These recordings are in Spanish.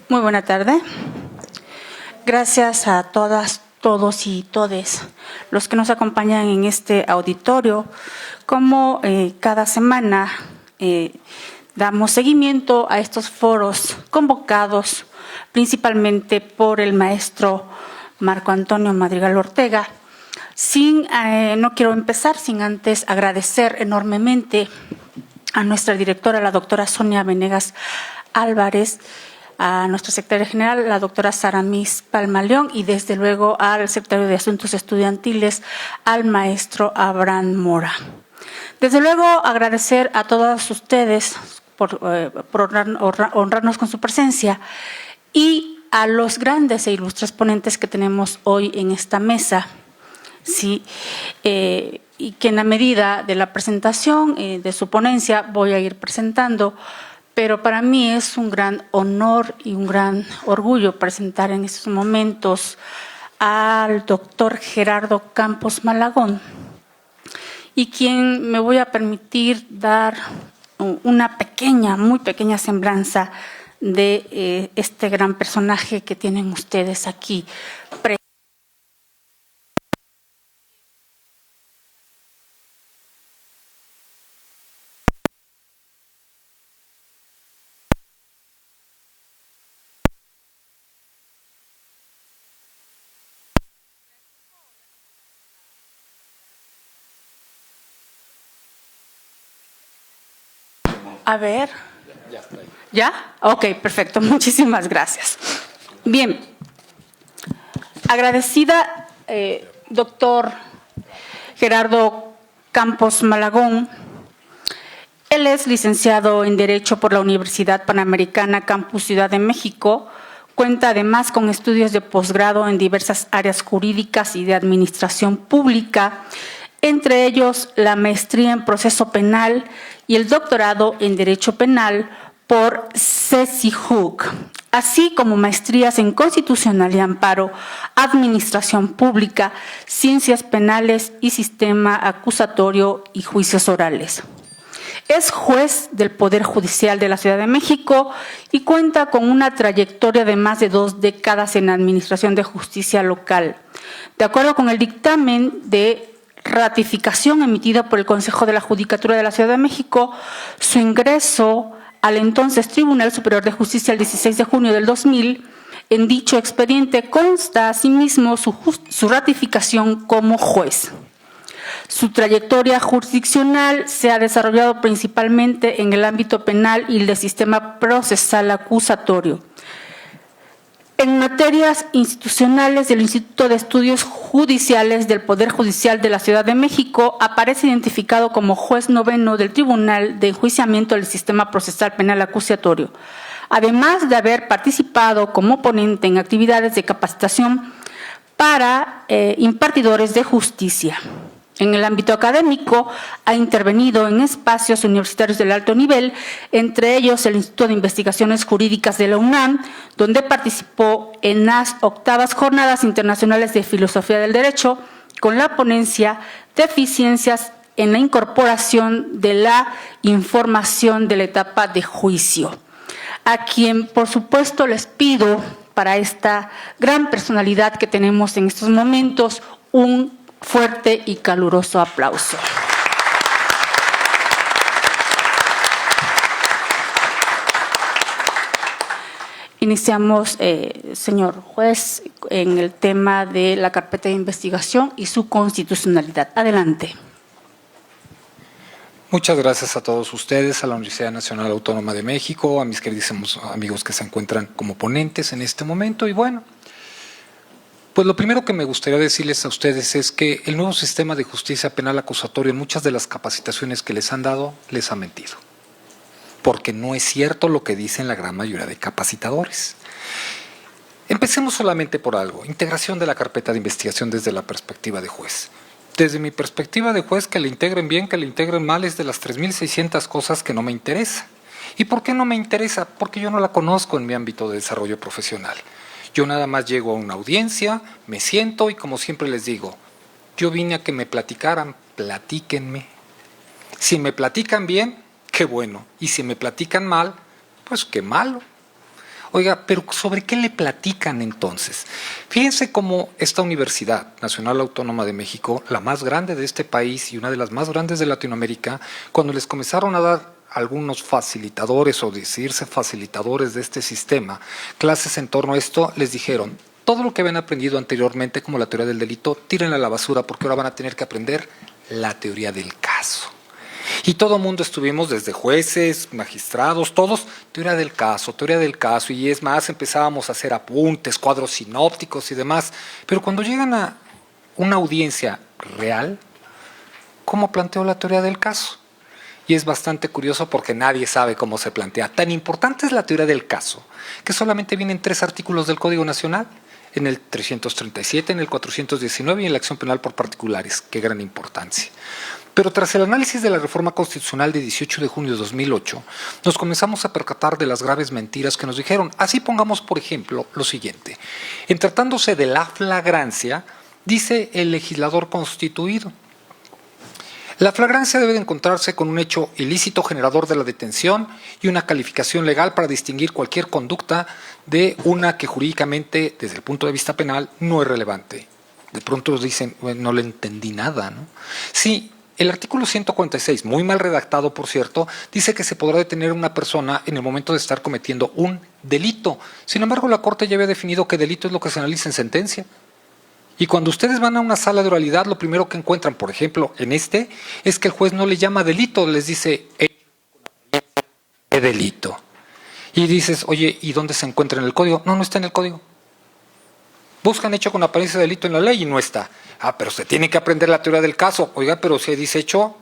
Muy buena tarde. Gracias a todas, todos y todes los que nos acompañan en este auditorio. Como cada semana damos seguimiento a estos foros convocados principalmente por el maestro Marco Antonio Madrigal Ortega. No quiero empezar sin antes agradecer enormemente a nuestra directora, la doctora Sonia Venegas Álvarez, a nuestra secretaria general, la doctora Saramis Palmaleón, y desde luego al secretario de Asuntos Estudiantiles, al maestro Abraham Mora. Desde luego agradecer a todos ustedes por honrarnos con su presencia y a los grandes e ilustres ponentes que tenemos hoy en esta mesa, sí, y que en la medida de la presentación de su ponencia voy a ir presentando. Pero para mí es un gran honor y un gran orgullo presentar en estos momentos al doctor Gerardo Campos Malagón, y quien me voy a permitir dar una pequeña, muy pequeña semblanza de este gran personaje que tienen ustedes aquí. A ver. ¿Ya? Ok, perfecto. Muchísimas gracias. Bien. Agradecida, doctor Gerardo Campos Malagón. Él es licenciado en Derecho por la Universidad Panamericana Campus Ciudad de México. Cuenta además con estudios de posgrado en diversas áreas jurídicas y de administración pública, entre ellos la maestría en proceso penal y el doctorado en Derecho Penal por CECIJUC, así como maestrías en Constitucional y Amparo, Administración Pública, Ciencias Penales y Sistema Acusatorio y Juicios Orales. Es juez del Poder Judicial de la Ciudad de México y cuenta con una trayectoria de más de 2 décadas en la Administración de Justicia Local. De acuerdo con el dictamen de ratificación emitida por el Consejo de la Judicatura de la Ciudad de México, su ingreso al entonces Tribunal Superior de Justicia el 16 de junio del 2000, en dicho expediente consta asimismo su ratificación como juez. Su trayectoria jurisdiccional se ha desarrollado principalmente en el ámbito penal y del sistema procesal acusatorio. En materias institucionales del Instituto de Estudios Judiciales del Poder Judicial de la Ciudad de México, aparece identificado como juez noveno del Tribunal de Enjuiciamiento del Sistema Procesal Penal Acusatorio, además de haber participado como ponente en actividades de capacitación para impartidores de justicia. En el ámbito académico, ha intervenido en espacios universitarios del alto nivel, entre ellos el Instituto de Investigaciones Jurídicas de la UNAM, donde participó en las 8ª Jornadas Internacionales de Filosofía del Derecho, con la ponencia de eficiencias en la incorporación de la información de la etapa de juicio. A quien, por supuesto, les pido para esta gran personalidad que tenemos en estos momentos un fuerte y caluroso aplauso. Iniciamos, señor juez, en el tema de la carpeta de investigación y su constitucionalidad. Adelante. Muchas gracias a todos ustedes, a la Universidad Nacional Autónoma de México, a mis queridísimos amigos que se encuentran como ponentes en este momento. Y bueno, pues lo primero que me gustaría decirles a ustedes es que el nuevo sistema de justicia penal acusatoria, en muchas de las capacitaciones que les han dado, les ha mentido. Porque no es cierto lo que dicen la gran mayoría de capacitadores. Empecemos solamente por algo: integración de la carpeta de investigación desde la perspectiva de juez. Desde mi perspectiva de juez, que le integren bien, que le integren mal, es de las 3.600 cosas que no me interesa. ¿Y por qué no me interesa? Porque yo no la conozco en mi ámbito de desarrollo profesional. Yo nada más llego a una audiencia, me siento y, como siempre les digo, yo vine a que me platicaran, platíquenme. Si me platican bien, qué bueno. Y si me platican mal, pues qué malo. Oiga, pero ¿sobre qué le platican entonces? Fíjense cómo esta Universidad Nacional Autónoma de México, la más grande de este país y una de las más grandes de Latinoamérica, cuando les comenzaron a dar algunos facilitadores o decirse facilitadores de este sistema, clases en torno a esto, les dijeron, todo lo que habían aprendido anteriormente como la teoría del delito, tírenla a la basura porque ahora van a tener que aprender la teoría del caso. Y todo el mundo estuvimos, desde jueces, magistrados, todos, teoría del caso, y es más, empezábamos a hacer apuntes, cuadros sinópticos y demás. Pero cuando llegan a una audiencia real, ¿cómo planteo la teoría del caso? Y es bastante curioso porque nadie sabe cómo se plantea. Tan importante es la teoría del caso, que solamente vienen 3 artículos del Código Nacional, en el 337, en el 419 y en la acción penal por particulares. Qué gran importancia. Pero tras el análisis de la reforma constitucional de 18 de junio de 2008, nos comenzamos a percatar de las graves mentiras que nos dijeron. Así pongamos, por ejemplo, lo siguiente. En tratándose de la flagrancia, dice el legislador constituido, la flagrancia debe de encontrarse con un hecho ilícito generador de la detención y una calificación legal para distinguir cualquier conducta de una que jurídicamente, desde el punto de vista penal, no es relevante. De pronto dicen, bueno, no le entendí nada, ¿no? Sí, el artículo 146, muy mal redactado, por cierto, dice que se podrá detener a una persona en el momento de estar cometiendo un delito. Sin embargo, la Corte ya había definido que delito es lo que se analiza en sentencia. Y cuando ustedes van a una sala de oralidad, lo primero que encuentran, por ejemplo, en este, es que el juez no le llama delito, les dice ¿qué delito? Y dices, oye, ¿y dónde se encuentra en el código? No, no está en el código. Buscan hecho con apariencia de delito en la ley y no está. Ah, pero se tiene que aprender la teoría del caso. Oiga, pero si dice hecho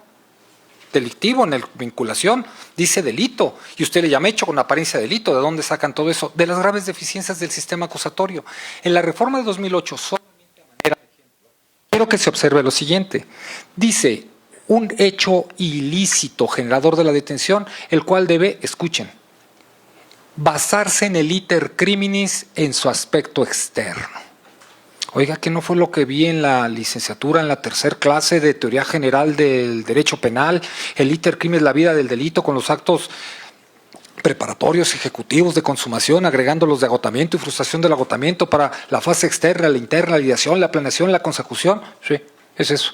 delictivo en la vinculación, dice delito, y usted le llama hecho con apariencia de delito. ¿De dónde sacan todo eso? De las graves deficiencias del sistema acusatorio. En la reforma de 2008, quiero que se observe lo siguiente. Dice, un hecho ilícito generador de la detención, el cual debe, escuchen, basarse en el iter criminis en su aspecto externo. Oiga, que no fue lo que vi en la licenciatura, en la 3ª clase de Teoría General del Derecho Penal, el iter criminis, la vida del delito con los actos preparatorios, ejecutivos de consumación, agregando los de agotamiento y frustración del agotamiento para la fase externa, la interna, la ideación, la planeación, la consecución. Sí, es eso.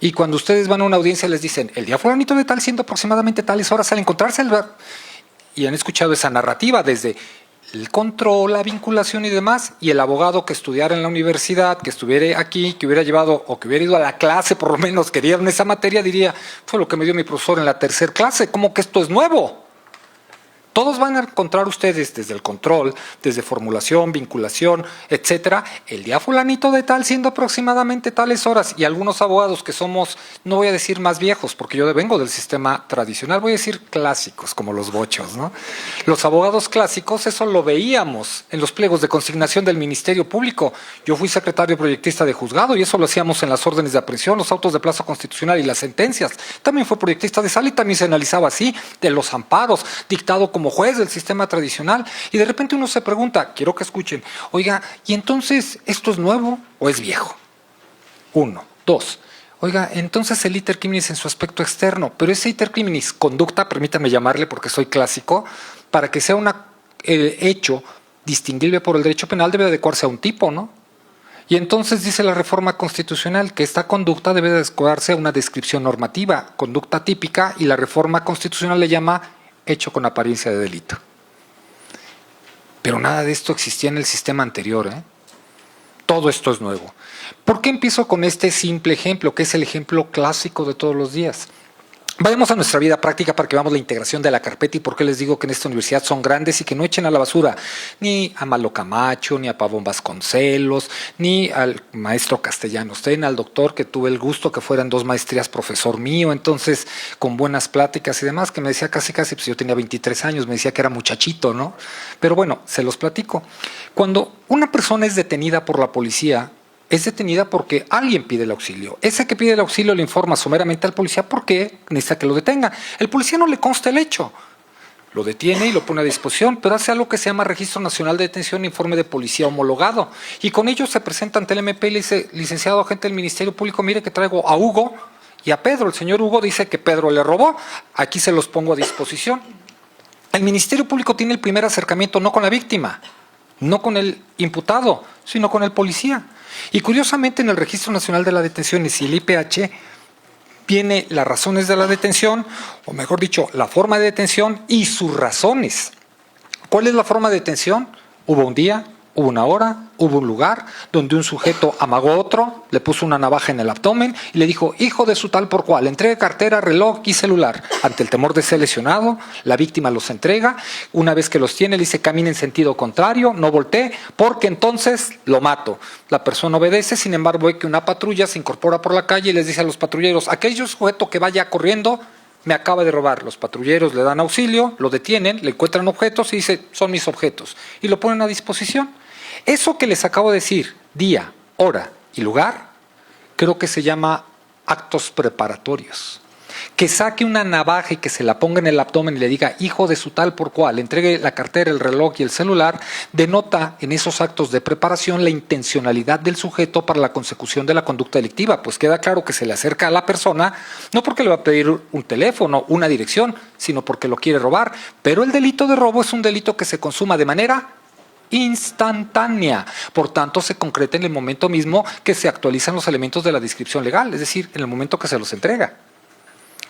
Y cuando ustedes van a una audiencia les dicen, el día fulanito de tal, siendo aproximadamente tales horas al encontrarse el... Y han escuchado esa narrativa desde el control, la vinculación y demás, y el abogado que estudiara en la universidad, que estuviera aquí, que hubiera llevado o que hubiera ido a la clase, por lo menos que dieron esa materia, diría, fue lo que me dio mi profesor en la 3ª clase, ¿cómo que esto es nuevo? Todos van a encontrar ustedes desde el control, desde formulación, vinculación, etcétera, el día fulanito de tal siendo aproximadamente tales horas, y algunos abogados que somos, no voy a decir más viejos, porque yo vengo del sistema tradicional, voy a decir clásicos, como los bochos, ¿no? Los abogados clásicos, eso lo veíamos en los pliegos de consignación del Ministerio Público. Yo fui secretario proyectista de juzgado y eso lo hacíamos en las órdenes de aprehensión, los autos de plazo constitucional y las sentencias. También fue proyectista de sala y también se analizaba así, de los amparos, dictado como juez del sistema tradicional, y de repente uno se pregunta, quiero que escuchen, oiga, ¿y entonces esto es nuevo o es viejo? 1, 2, oiga, entonces el iter criminis en su aspecto externo, pero ese iter criminis, conducta, permítanme llamarle porque soy clásico, para que sea un hecho distinguible por el derecho penal debe adecuarse a un tipo, ¿no? Y entonces dice la reforma constitucional que esta conducta debe adecuarse a una descripción normativa, conducta típica, y la reforma constitucional le llama hecho con apariencia de delito. Pero nada de esto existía en el sistema anterior, ¿eh? Todo esto es nuevo. ¿Por qué empiezo con este simple ejemplo, que es el ejemplo clásico de todos los días? Vayamos a nuestra vida práctica para que veamos la integración de la carpeta y por qué les digo que en esta universidad son grandes y que no echen a la basura ni a Malo Camacho, ni a Pavón Vasconcelos, ni al maestro Castellanos Tena, al doctor que tuve el gusto que fueran 2 maestrías profesor mío, entonces con buenas pláticas y demás, que me decía casi, pues yo tenía 23 años, me decía que era muchachito, ¿no? Pero bueno, se los platico. Cuando una persona es detenida por la policía, es detenida porque alguien pide el auxilio. Ese que pide el auxilio le informa someramente al policía por qué necesita que lo detenga. El policía no le consta el hecho. Lo detiene y lo pone a disposición, pero hace algo que se llama Registro Nacional de Detención e Informe de Policía Homologado. Y con ello se presenta ante el MP y le dice, licenciado agente del Ministerio Público, mire que traigo a Hugo y a Pedro. El señor Hugo dice que Pedro le robó. Aquí se los pongo a disposición. El Ministerio Público tiene el primer acercamiento no con la víctima, no con el imputado, sino con el policía. Y curiosamente en el Registro Nacional de las Detenciones y el IPH viene las razones de la detención, o mejor dicho, la forma de detención y sus razones. ¿Cuál es la forma de detención? Hubo un día, hubo una hora, hubo un lugar donde un sujeto amagó a otro, le puso una navaja en el abdomen y le dijo, hijo de su tal por cual, entregue cartera, reloj y celular. Ante el temor de ser lesionado, la víctima los entrega. Una vez que los tiene, le dice, camine en sentido contrario, no voltee, porque entonces lo mato. La persona obedece, sin embargo, ve que una patrulla se incorpora por la calle y les dice a los patrulleros, aquel sujeto que vaya corriendo, me acaba de robar. Los patrulleros le dan auxilio, lo detienen, le encuentran objetos y dice, son mis objetos. Y lo ponen a disposición. Eso que les acabo de decir, día, hora y lugar, creo que se llama actos preparatorios. Que saque una navaja y que se la ponga en el abdomen y le diga, hijo de su tal por cual, entregue la cartera, el reloj y el celular, denota en esos actos de preparación la intencionalidad del sujeto para la consecución de la conducta delictiva, pues queda claro que se le acerca a la persona, no porque le va a pedir un teléfono, una dirección, sino porque lo quiere robar. Pero el delito de robo es un delito que se consuma de manera instantánea, por tanto se concreta en el momento mismo que se actualizan los elementos de la descripción legal, es decir, en el momento que se los entrega.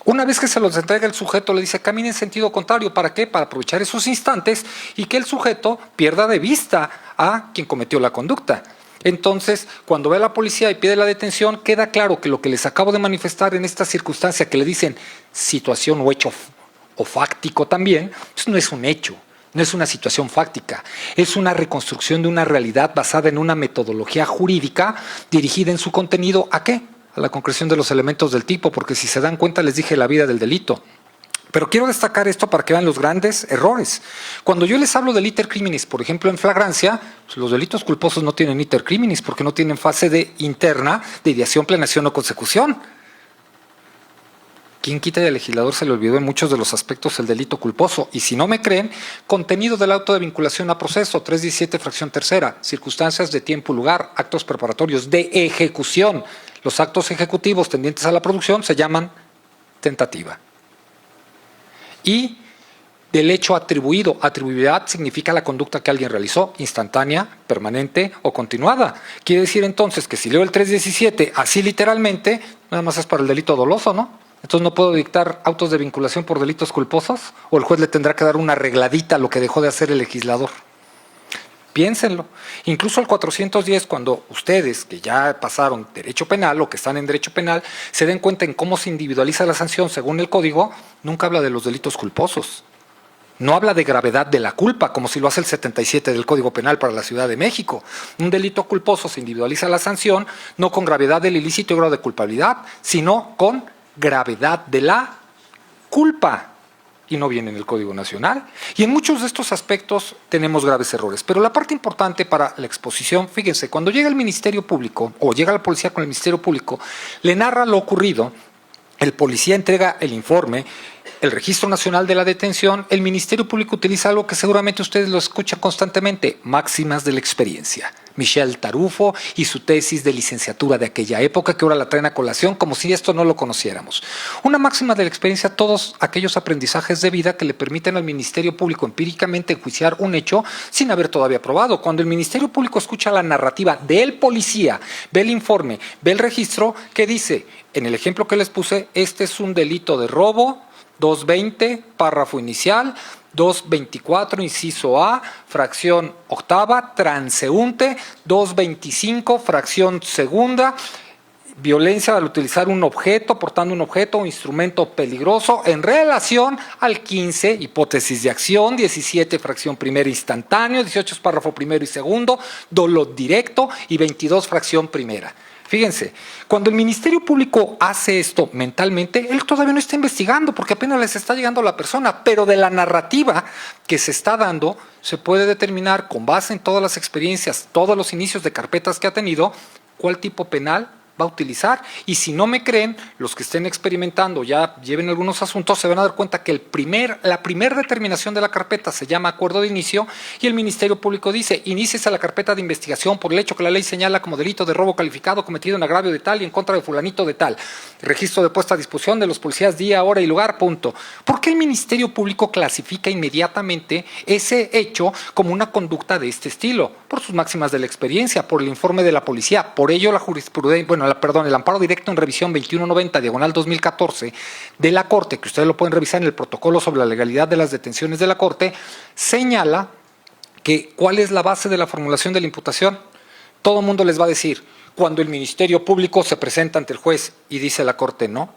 Una vez que se los entrega, el sujeto le dice, camine en sentido contrario. ¿Para qué? Para aprovechar esos instantes y que el sujeto pierda de vista a quien cometió la conducta. Entonces, cuando ve a la policía y pide la detención, queda claro que lo que les acabo de manifestar en esta circunstancia, que le dicen situación o hecho o fáctico también, pues no es un hecho. No es una situación fáctica, es una reconstrucción de una realidad basada en una metodología jurídica dirigida en su contenido ¿a qué? A la concreción de los elementos del tipo, porque si se dan cuenta les dije la vida del delito. Pero quiero destacar esto para que vean los grandes errores. Cuando yo les hablo del iter criminis, por ejemplo en flagrancia, pues los delitos culposos no tienen iter criminis porque no tienen fase de interna de ideación, planeación o consecución. ¿Quién quita y al legislador se le olvidó en muchos de los aspectos el delito culposo? Y si no me creen, contenido del auto de vinculación a proceso, 317, fracción tercera, circunstancias de tiempo y lugar, actos preparatorios de ejecución. Los actos ejecutivos tendientes a la producción se llaman tentativa. Y del hecho atribuido, atribuibilidad significa la conducta que alguien realizó, instantánea, permanente o continuada. Quiere decir entonces que si leo el 317 así literalmente, nada más es para el delito doloso, ¿no? Entonces no puedo dictar autos de vinculación por delitos culposos, o el juez le tendrá que dar una arregladita a lo que dejó de hacer el legislador. Piénsenlo. Incluso el 410, cuando ustedes que ya pasaron derecho penal o que están en derecho penal, se den cuenta en cómo se individualiza la sanción según el código, nunca habla de los delitos culposos. No habla de gravedad de la culpa, como si lo hace el 77 del Código Penal para la Ciudad de México. Un delito culposo se individualiza la sanción no con gravedad del ilícito y grado de culpabilidad, sino con gravedad de la culpa, y no viene en el Código Nacional. Y en muchos de estos aspectos tenemos graves errores. Pero la parte importante para la exposición, fíjense, cuando llega el Ministerio Público, o llega la policía con el Ministerio Público, le narra lo ocurrido, el policía entrega el informe, el Registro Nacional de la Detención, el Ministerio Público utiliza algo que seguramente ustedes lo escuchan constantemente, máximas de la experiencia. Michel Tarufo y su tesis de licenciatura de aquella época, que ahora la traen a colación como si esto no lo conociéramos. Una máxima de la experiencia, todos aquellos aprendizajes de vida que le permiten al Ministerio Público empíricamente enjuiciar un hecho sin haber todavía probado. Cuando el Ministerio Público escucha la narrativa del policía, ve el informe, ve el registro, ¿qué dice? En el ejemplo que les puse, este es un delito de robo, 220, párrafo inicial, 224, inciso A, fracción octava, transeúnte, 225, fracción segunda, violencia al utilizar un objeto, portando un objeto o instrumento peligroso en relación al 15, hipótesis de acción, 17, fracción primera instantáneo, 18, párrafo primero y segundo, dolo directo y 22, fracción primera. Fíjense, cuando el Ministerio Público hace esto mentalmente, él todavía no está investigando porque apenas les está llegando a la persona, pero de la narrativa que se está dando se puede determinar con base en todas las experiencias, todos los inicios de carpetas que ha tenido, cuál tipo penal va a utilizar. Y si no me creen, los que estén experimentando, ya lleven algunos asuntos, se van a dar cuenta que la primera determinación de la carpeta se llama acuerdo de inicio y el Ministerio Público dice: iníciese la carpeta de investigación por el hecho que la ley señala como delito de robo calificado cometido en agravio de tal y en contra de fulanito de tal. Registro de puesta a disposición de los policías, día, hora y lugar, punto. ¿Por qué el Ministerio Público clasifica inmediatamente ese hecho como una conducta de este estilo? Por sus máximas de la experiencia, por el informe de la policía. Por ello la jurisprudencia, el amparo directo en revisión 2190/2014 de la Corte, que ustedes lo pueden revisar en el protocolo sobre la legalidad de las detenciones de la Corte, señala que ¿cuál es la base de la formulación de la imputación? Todo el mundo les va a decir, cuando el Ministerio Público se presenta ante el juez y dice la Corte, no,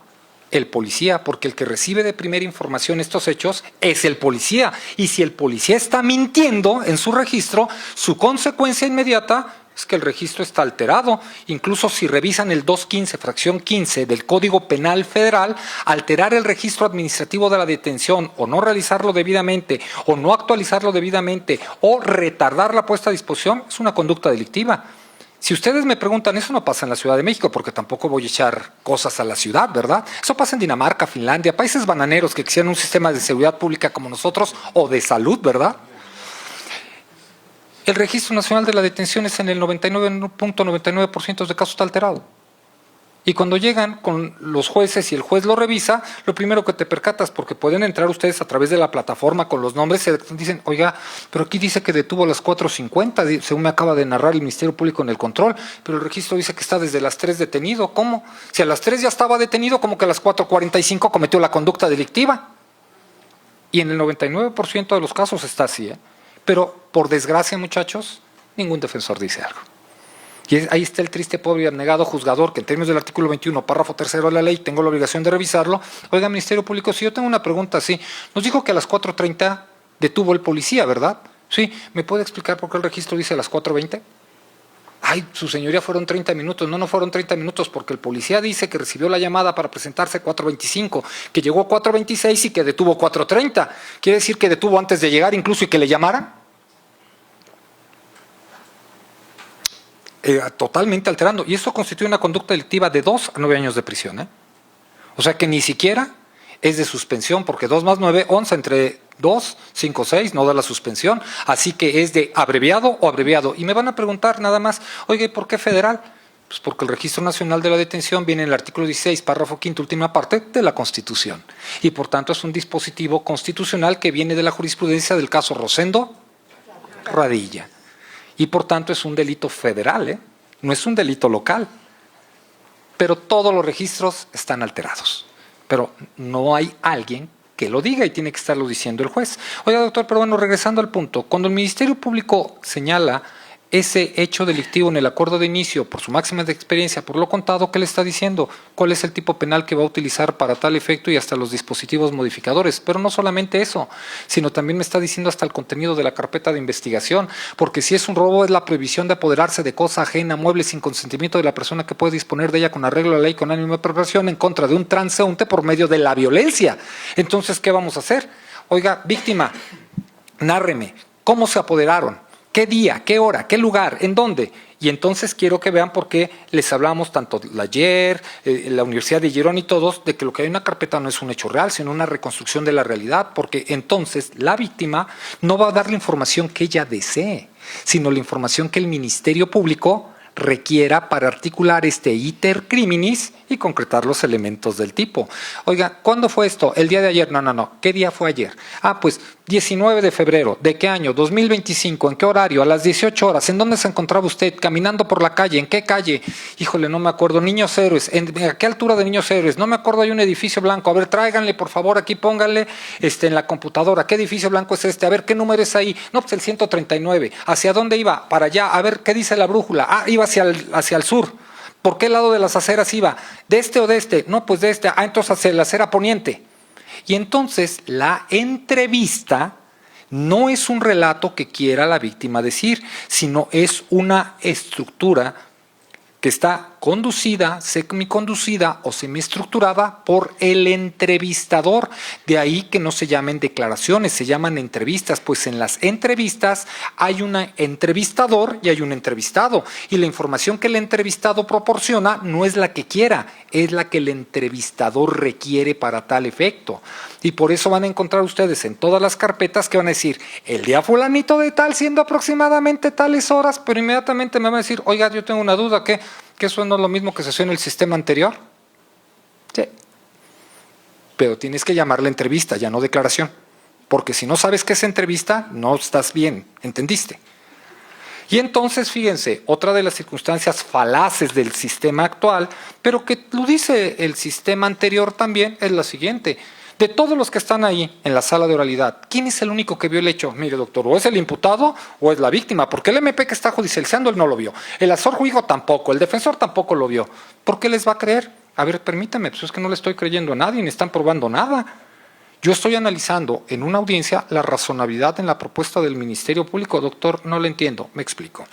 el policía, porque el que recibe de primera información estos hechos es el policía. Y si el policía está mintiendo en su registro, su consecuencia inmediata es que el registro está alterado. Incluso si revisan el 215, fracción 15 del Código Penal Federal, alterar el registro administrativo de la detención o no realizarlo debidamente o no actualizarlo debidamente o retardar la puesta a disposición es una conducta delictiva. Si ustedes me preguntan, eso no pasa en la Ciudad de México, porque tampoco voy a echar cosas a la ciudad, ¿verdad? Eso pasa en Dinamarca, Finlandia, países bananeros que quisieran un sistema de seguridad pública como nosotros o de salud, ¿verdad? El Registro Nacional de la Detención es en el 99.99% de casos está alterado. Y cuando llegan con los jueces y el juez lo revisa, lo primero que te percatas, porque pueden entrar ustedes a través de la plataforma con los nombres, se dicen, oiga, pero aquí dice que detuvo a las 4:50, según me acaba de narrar el Ministerio Público en el control, pero el registro dice que está desde las 3 detenido. ¿Cómo? Si a las 3 ya estaba detenido, ¿cómo que a las 4:45 cometió la conducta delictiva? Y en el 99% de los casos está así, ¿eh? Pero, por desgracia, muchachos, ningún defensor dice algo. Y ahí está el triste, pobre y abnegado juzgador que en términos del artículo 21, párrafo 3º de la ley, tengo la obligación de revisarlo. Oiga, Ministerio Público, si yo tengo una pregunta así, nos dijo que a las 4:30 detuvo el policía, ¿verdad? Sí, ¿me puede explicar por qué el registro dice a las 4:20? Ay, su señoría, fueron 30 minutos. No fueron 30 minutos porque el policía dice que recibió la llamada para presentarse 4:25, que llegó 4:26 y que detuvo 4:30. ¿Quiere decir que detuvo antes de llegar incluso y que le llamaran? Totalmente alterando. Y esto constituye una conducta delictiva de 2 a 9 años de prisión, ¿eh? O sea que ni siquiera es de suspensión, porque 2 más 9, 11, entre 2, 5, 6, no da la suspensión. Así que es de abreviado o abreviado. Y me van a preguntar nada más, oye, ¿por qué federal? Pues porque el Registro Nacional de la Detención viene en el artículo 16, párrafo 5, última parte de la Constitución. Y por tanto es un dispositivo constitucional que viene de la jurisprudencia del caso Rosendo Radilla. Y por tanto es un delito federal, ¿eh? No es un delito local. Pero todos los registros están alterados. Pero no hay alguien que lo diga y tiene que estarlo diciendo el juez. Oiga, doctor, pero bueno, regresando al punto, cuando el Ministerio Público señala ese hecho delictivo en el acuerdo de inicio por su máxima de experiencia, por lo contado, ¿qué le está diciendo? ¿Cuál es el tipo penal que va a utilizar para tal efecto y hasta los dispositivos modificadores? Pero no solamente eso, sino también me está diciendo hasta el contenido de la carpeta de investigación, porque si es un robo es la prohibición de apoderarse de cosa ajena, mueble sin consentimiento de la persona que puede disponer de ella con arreglo a la ley con ánimo de perversión en contra de un transeúnte por medio de la violencia. Entonces, ¿qué vamos a hacer? Oiga, víctima, nárreme, ¿cómo se apoderaron? ¿Qué día? ¿Qué hora? ¿Qué lugar? ¿En dónde? Y entonces quiero que vean por qué les hablamos tanto ayer, la Universidad de Girón y todos, de que lo que hay en una carpeta no es un hecho real, sino una reconstrucción de la realidad, porque entonces la víctima no va a dar la información que ella desee, sino la información que el Ministerio Público requiera para articular este iter criminis y concretar los elementos del tipo. Oiga, ¿cuándo fue esto? El día de ayer. No. ¿Qué día fue ayer? Ah, pues 19 de febrero. ¿De qué año? 2025. ¿En qué horario? A las 18 horas. ¿En dónde se encontraba usted? Caminando por la calle. ¿En qué calle? Híjole, no me acuerdo. Niños Héroes. ¿A qué altura de Niños Héroes? No me acuerdo. Hay un edificio blanco. A ver, tráiganle, por favor, aquí pónganle en la computadora. ¿Qué edificio blanco es este? A ver, ¿qué número es ahí? No, pues el 139. ¿Hacia dónde iba? Para allá. A ver, ¿qué dice la brújula? Ah, iba hacia el sur. ¿Por qué lado de las aceras iba? ¿De este o de este? No, pues de este. Ah, entonces hacia la acera poniente. Y entonces la entrevista no es un relato que quiera la víctima decir, sino es una estructura que está conducida, semiconducida o semiestructurada por el entrevistador. De ahí que no se llamen declaraciones, se llaman entrevistas, pues en las entrevistas hay un entrevistador y hay un entrevistado. Y la información que el entrevistado proporciona no es la que quiera, es la que el entrevistador requiere para tal efecto. Y por eso van a encontrar ustedes en todas las carpetas que van a decir, el día fulanito de tal, siendo aproximadamente tales horas, pero inmediatamente me van a decir, oiga, yo tengo una duda, ¿que eso no es lo mismo que se hacía en el sistema anterior? Sí. Pero tienes que llamarle entrevista, ya no declaración. Porque si no sabes qué es entrevista, no estás bien, ¿entendiste? Y entonces, fíjense, otra de las circunstancias falaces del sistema actual, pero que lo dice el sistema anterior también, es la siguiente. De todos los que están ahí en la sala de oralidad, ¿quién es el único que vio el hecho? Mire, doctor, o es el imputado o es la víctima, porque el MP que está judicializando él no lo vio. El asesor jurídico tampoco, el defensor tampoco lo vio. ¿Por qué les va a creer? A ver, permítame, pues es que no le estoy creyendo a nadie, ni están probando nada. Yo estoy analizando en una audiencia la razonabilidad en la propuesta del Ministerio Público. Doctor, no le entiendo, me explico.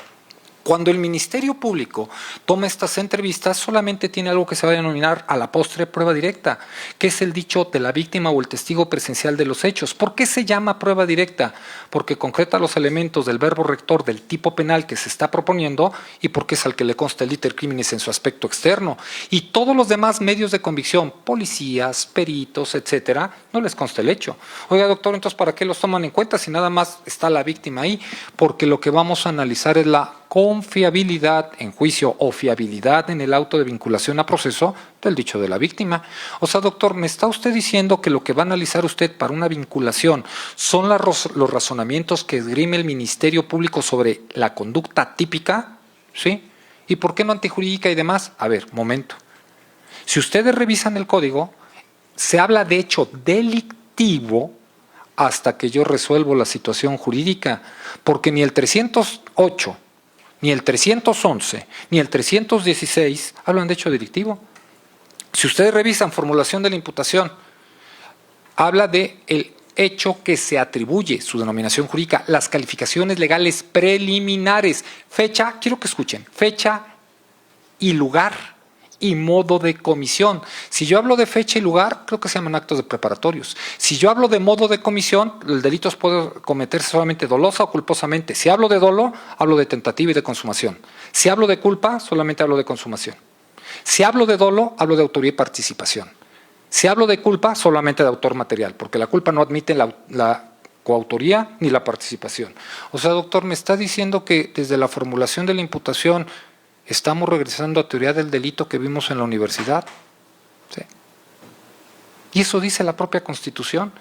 Cuando el Ministerio Público toma estas entrevistas, solamente tiene algo que se va a denominar a la postre prueba directa, que es el dicho de la víctima o el testigo presencial de los hechos. ¿Por qué se llama prueba directa? Porque concreta los elementos del verbo rector del tipo penal que se está proponiendo y porque es al que le consta el iter criminis en su aspecto externo. Y todos los demás medios de convicción, policías, peritos, etcétera, no les consta el hecho. Oiga, doctor, entonces ¿para qué los toman en cuenta si nada más está la víctima ahí? Porque lo que vamos a analizar es la confiabilidad en juicio o fiabilidad en el auto de vinculación a proceso del dicho de la víctima. O sea, doctor, ¿me está usted diciendo que lo que va a analizar usted para una vinculación son los razonamientos que esgrime el Ministerio Público sobre la conducta típica? ¿Sí? ¿Y por qué no antijurídica y demás? A ver, momento. Si ustedes revisan el código, se habla de hecho delictivo hasta que yo resuelvo la situación jurídica, porque ni el 308 ni el 311, ni el 316 hablan de hecho delictivo. Si ustedes revisan formulación de la imputación, habla de el hecho que se atribuye, su denominación jurídica, las calificaciones legales preliminares, fecha, quiero que escuchen, fecha y lugar y modo de comisión. Si yo hablo de fecha y lugar, creo que se llaman actos de preparatorios. Si yo hablo de modo de comisión, el delito puede cometerse solamente dolosa o culposamente. Si hablo de dolo, hablo de tentativa y de consumación. Si hablo de culpa, solamente hablo de consumación. Si hablo de dolo, hablo de autoría y participación. Si hablo de culpa, solamente de autor material, porque la culpa no admite la coautoría ni la participación. O sea, doctor, me está diciendo que desde la formulación de la imputación estamos regresando a teoría del delito que vimos en la universidad. ¿Sí? Y eso dice la propia Constitución.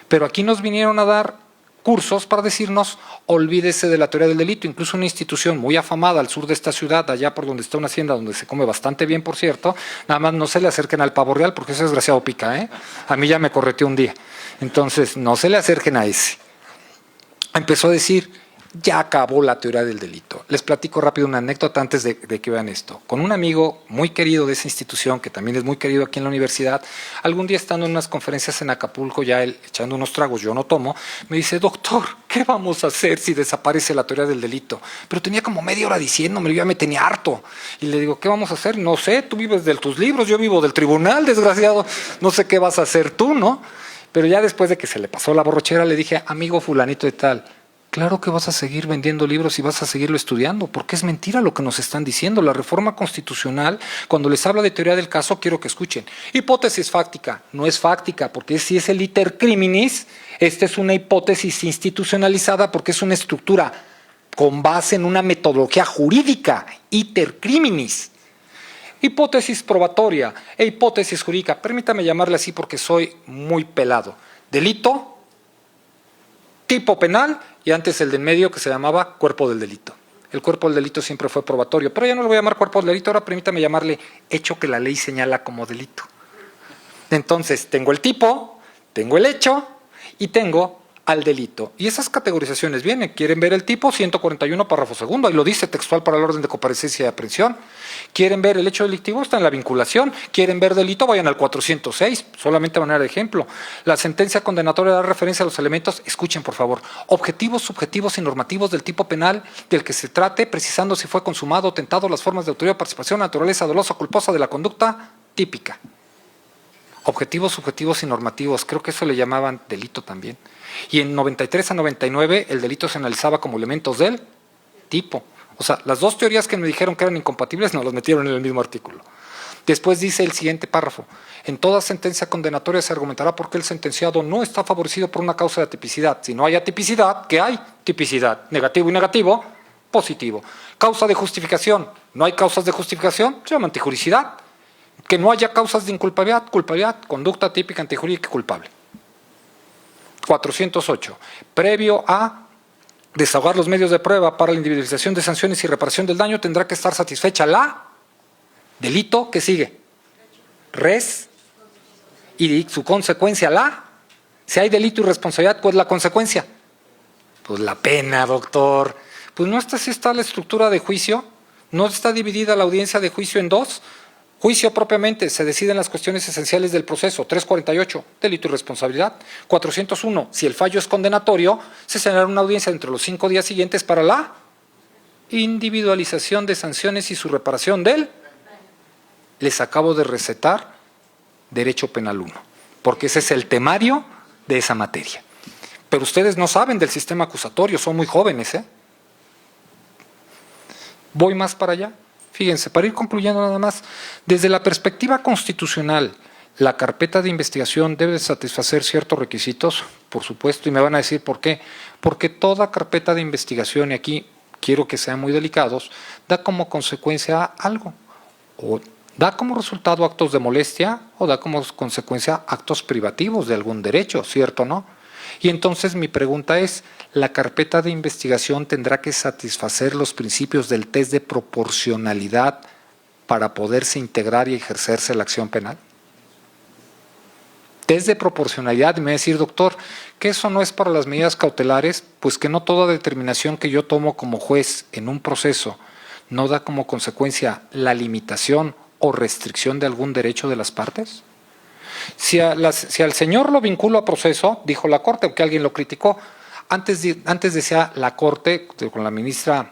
Pero aquí nos vinieron a dar cursos para decirnos, olvídese de la teoría del delito. Incluso una institución muy afamada al sur de esta ciudad, allá por donde está una hacienda, donde se come bastante bien, por cierto, nada más no se le acerquen al pavo real, porque ese desgraciado pica, ¿eh? A mí ya me correteó un día. Entonces, no se le acerquen a ese. Empezó a decir, ya acabó la teoría del delito. Les platico rápido una anécdota antes de que vean esto. Con un amigo muy querido de esa institución, que también es muy querido aquí en la universidad, algún día estando en unas conferencias en Acapulco, ya él echando unos tragos, yo no tomo, me dice, doctor, ¿qué vamos a hacer si desaparece la teoría del delito? Pero tenía como media hora diciéndome, ya me tenía harto. Y le digo, ¿qué vamos a hacer? No sé, tú vives de tus libros, yo vivo del tribunal, desgraciado, no sé qué vas a hacer tú, ¿no? Pero ya después de que se le pasó la borrachera, le dije, amigo fulanito de tal, claro que vas a seguir vendiendo libros y vas a seguirlo estudiando, porque es mentira lo que nos están diciendo. La reforma constitucional, cuando les habla de teoría del caso, quiero que escuchen. Hipótesis fáctica, no es fáctica, porque si es el iter criminis, esta es una hipótesis institucionalizada porque es una estructura con base en una metodología jurídica, iter criminis. Hipótesis probatoria e hipótesis jurídica, permítame llamarle así porque soy muy pelado. Delito, tipo penal y antes el de en medio que se llamaba cuerpo del delito. El cuerpo del delito siempre fue probatorio, pero ya no lo voy a llamar cuerpo del delito, ahora permítame llamarle hecho que la ley señala como delito. Entonces, tengo el tipo, tengo el hecho y tengo al delito. Y esas categorizaciones vienen. ¿Quieren ver el tipo? 141, párrafo segundo. Ahí lo dice textual para el orden de comparecencia y aprehensión. ¿Quieren ver el hecho delictivo? Está en la vinculación. ¿Quieren ver delito? Vayan al 406, solamente a manera de ejemplo. La sentencia condenatoria da referencia a los elementos, escuchen por favor, objetivos, subjetivos y normativos del tipo penal del que se trate, precisando si fue consumado o tentado las formas de autoridad, participación, naturaleza dolosa o culposa de la conducta típica. Objetivos, subjetivos y normativos, creo que eso le llamaban delito también. Y en 93 a 99 el delito se analizaba como elementos del tipo. O sea, las dos teorías que me dijeron que eran incompatibles nos las metieron en el mismo artículo. Después dice el siguiente párrafo: en toda sentencia condenatoria se argumentará por qué el sentenciado no está favorecido por una causa de atipicidad. Si no hay atipicidad, ¿qué hay? Tipicidad. Negativo y negativo, positivo. Causa de justificación. No hay causas de justificación, se llama antijuricidad. Que no haya causas de inculpabilidad, culpabilidad, conducta típica, antijurídica y culpable. 408. Previo a desahogar los medios de prueba para la individualización de sanciones y reparación del daño, tendrá que estar satisfecha la delito que sigue. Res y su consecuencia la. Si hay delito y responsabilidad, ¿cuál es la consecuencia? Pues la pena, doctor. Pues no está, si está la estructura de juicio, no está dividida la audiencia de juicio en dos. Juicio propiamente, se deciden las cuestiones esenciales del proceso. 348, delito y responsabilidad. 401, si el fallo es condenatorio, se celebrará una audiencia entre los 5 días siguientes para la individualización de sanciones y su reparación del. Les acabo de recetar Derecho Penal 1, porque ese es el temario de esa materia. Pero ustedes no saben del sistema acusatorio, son muy jóvenes, ¿eh? Voy más para allá. Fíjense, para ir concluyendo nada más, desde la perspectiva constitucional, la carpeta de investigación debe satisfacer ciertos requisitos, por supuesto, y me van a decir por qué. Porque toda carpeta de investigación, y aquí quiero que sean muy delicados, da como consecuencia algo, o da como resultado actos de molestia, o da como consecuencia actos privativos de algún derecho, ¿cierto o no? Y entonces mi pregunta es, ¿la carpeta de investigación tendrá que satisfacer los principios del test de proporcionalidad para poderse integrar y ejercerse la acción penal? Test de proporcionalidad, y me va a decir, doctor, que eso no es para las medidas cautelares, pues que no toda determinación que yo tomo como juez en un proceso no da como consecuencia la limitación o restricción de algún derecho de las partes. Si al señor lo vinculo a proceso, dijo la Corte, aunque alguien lo criticó, antes decía la Corte, con la ministra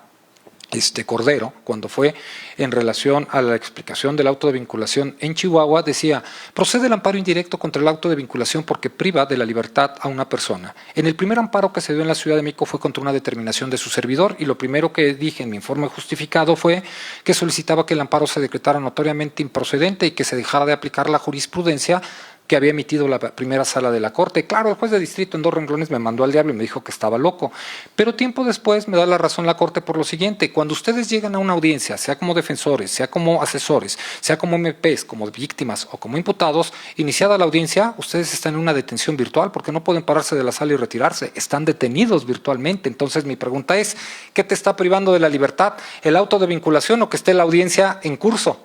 Cordero, cuando fue en relación a la explicación del auto de vinculación en Chihuahua, decía, procede el amparo indirecto contra el auto de vinculación porque priva de la libertad a una persona. En el primer amparo que se dio en la Ciudad de México fue contra una determinación de su servidor, y lo primero que dije en mi informe justificado fue que solicitaba que el amparo se decretara notoriamente improcedente y que se dejara de aplicar la jurisprudencia que había emitido la primera sala de la Corte. Claro, el juez de distrito en 2 renglones me mandó al diablo y me dijo que estaba loco. Pero tiempo después me da la razón la Corte por lo siguiente: cuando ustedes llegan a una audiencia, sea como defensores, sea como asesores, sea como MPs, como víctimas o como imputados, iniciada la audiencia, ustedes están en una detención virtual porque no pueden pararse de la sala y retirarse, están detenidos virtualmente. Entonces mi pregunta es, ¿qué te está privando de la libertad? ¿El auto de vinculación o que esté la audiencia en curso?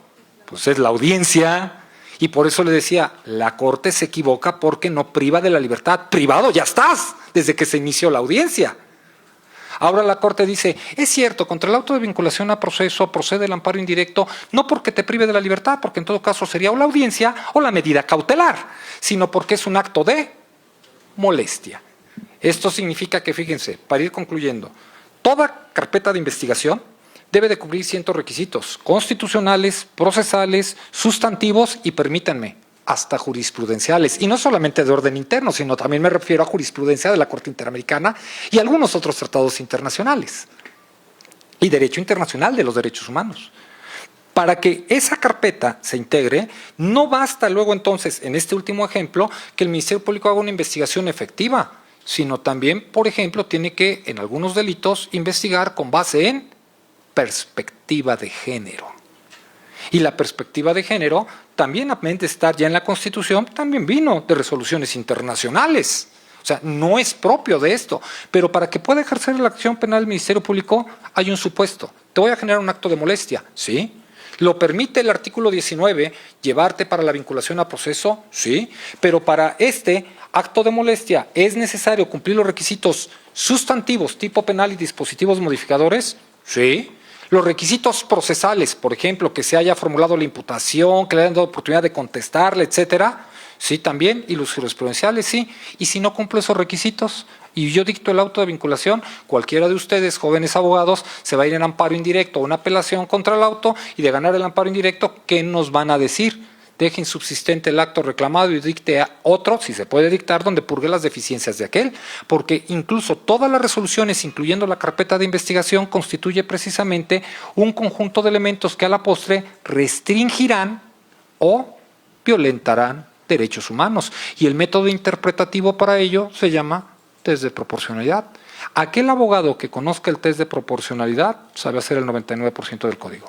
Pues es la audiencia. Y por eso le decía, la Corte se equivoca porque no priva de la libertad. Privado ya estás desde que se inició la audiencia. Ahora la Corte dice, es cierto, contra el auto de vinculación a proceso procede el amparo indirecto, no porque te prive de la libertad, porque en todo caso sería o la audiencia o la medida cautelar, sino porque es un acto de molestia. Esto significa que, fíjense, para ir concluyendo, toda carpeta de investigación debe de cubrir ciertos requisitos constitucionales, procesales, sustantivos y, permítanme, hasta jurisprudenciales. Y no solamente de orden interno, sino también me refiero a jurisprudencia de la Corte Interamericana y algunos otros tratados internacionales. Y derecho internacional de los derechos humanos. Para que esa carpeta se integre, no basta luego entonces, en este último ejemplo, que el Ministerio Público haga una investigación efectiva, sino también, por ejemplo, tiene que, en algunos delitos, investigar con base en perspectiva de género. Y la perspectiva de género, también a de estar ya en la Constitución, también vino de resoluciones internacionales. O sea, no es propio de esto. Pero para que pueda ejercer la acción penal el Ministerio Público, hay un supuesto. Te voy a generar un acto de molestia, ¿sí? ¿Lo permite el artículo 19 llevarte para la vinculación a proceso? Sí, pero para este acto de molestia es necesario cumplir los requisitos sustantivos, tipo penal y dispositivos modificadores. Sí. Los requisitos procesales, por ejemplo, que se haya formulado la imputación, que le hayan dado oportunidad de contestarle, etcétera. Sí, también. Y los jurisprudenciales, sí. Y si no cumplo esos requisitos y yo dicto el auto de vinculación, cualquiera de ustedes, jóvenes abogados, se va a ir en amparo indirecto o una apelación contra el auto, y de ganar el amparo indirecto, ¿qué nos van a decir? Deje insubsistente el acto reclamado y dicte a otro, si se puede dictar, donde purgue las deficiencias de aquel, porque incluso todas las resoluciones, incluyendo la carpeta de investigación, constituye precisamente un conjunto de elementos que a la postre restringirán o violentarán derechos humanos. Y el método interpretativo para ello se llama test de proporcionalidad. Aquel abogado que conozca el test de proporcionalidad sabe hacer el 99% del código.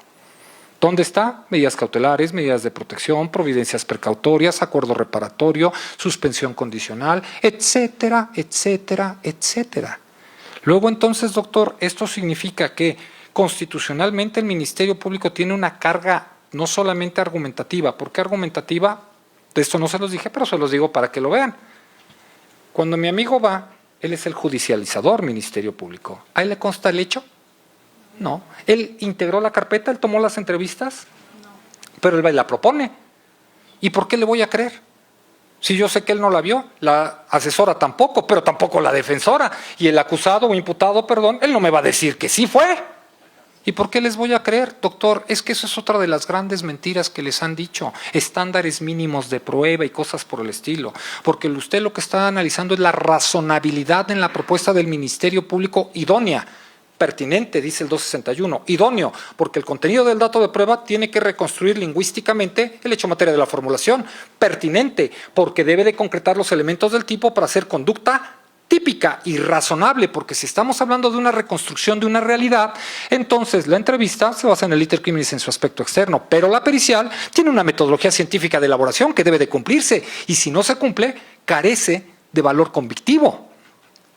¿Dónde está? Medidas cautelares, medidas de protección, providencias precautorias, acuerdo reparatorio, suspensión condicional, etcétera, etcétera, etcétera. Luego entonces, doctor, esto significa que constitucionalmente el Ministerio Público tiene una carga no solamente argumentativa. ¿Por qué argumentativa? De esto no se los dije, pero se los digo para que lo vean. Cuando mi amigo va, él es el judicializador, Ministerio Público. ¿A él le consta el hecho? No. ¿Él integró la carpeta? ¿Él tomó las entrevistas? No. Pero él va y la propone. ¿Y por qué le voy a creer? Si yo sé que él no la vio, la asesora tampoco, pero tampoco la defensora. Y el acusado o imputado, perdón, él no me va a decir que sí fue. ¿Y por qué les voy a creer, doctor? Es que eso es otra de las grandes mentiras que les han dicho. Estándares mínimos de prueba y cosas por el estilo. Porque usted lo que está analizando es la razonabilidad en la propuesta del Ministerio Público idónea. Pertinente, dice el 261, idóneo, porque el contenido del dato de prueba tiene que reconstruir lingüísticamente el hecho materia de la formulación. Pertinente, porque debe de concretar los elementos del tipo para hacer conducta típica y razonable, porque si estamos hablando de una reconstrucción de una realidad, entonces la entrevista se basa en el iter criminis en su aspecto externo, pero la pericial tiene una metodología científica de elaboración que debe de cumplirse, y si no se cumple, carece de valor convictivo.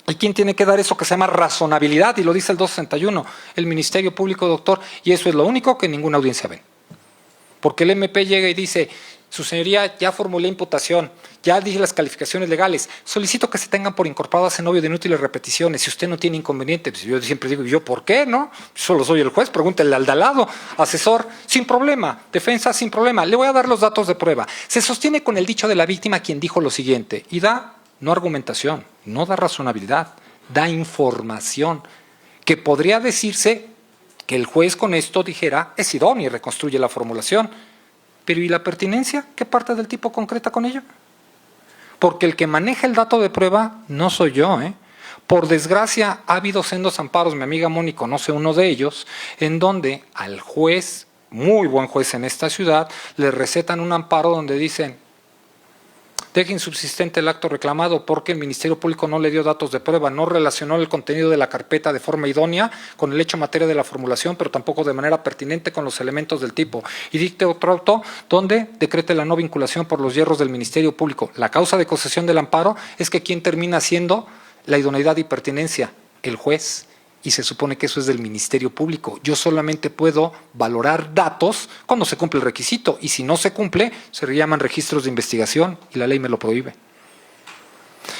¿Y quién tiene que dar eso que se llama razonabilidad? Y lo dice el 261, el Ministerio Público, doctor, y eso es lo único que ninguna audiencia ve. Porque el MP llega y dice, su señoría, ya formulé imputación, ya dije las calificaciones legales, solicito que se tengan por incorporadas en obvio de inútiles repeticiones, si usted no tiene inconveniente. Pues yo siempre digo, ¿yo por qué? ¿No? Solo soy el juez, pregúntele al de al lado, asesor, sin problema, defensa, sin problema, le voy a dar los datos de prueba. Se sostiene con el dicho de la víctima, quien dijo lo siguiente, y da no argumentación, no da razonabilidad, da información, que podría decirse que el juez con esto dijera, es idóneo y reconstruye la formulación. Pero ¿y la pertinencia? ¿Qué parte del tipo concreta con ello? Porque el que maneja el dato de prueba no soy yo, ¿eh? Por desgracia, ha habido sendos amparos, mi amiga Moni conoce uno de ellos, en donde al juez, muy buen juez en esta ciudad, le recetan un amparo donde dicen, deje insubsistente el acto reclamado porque el Ministerio Público no le dio datos de prueba, no relacionó el contenido de la carpeta de forma idónea con el hecho materia de la formulación, pero tampoco de manera pertinente con los elementos del tipo. Y dicte otro auto donde decrete la no vinculación por los hierros del Ministerio Público. La causa de concesión del amparo es que quien termina siendo la idoneidad y pertinencia, el juez. Y se supone que eso es del Ministerio Público. Yo solamente puedo valorar datos cuando se cumple el requisito, y si no se cumple, se llaman registros de investigación y la ley me lo prohíbe.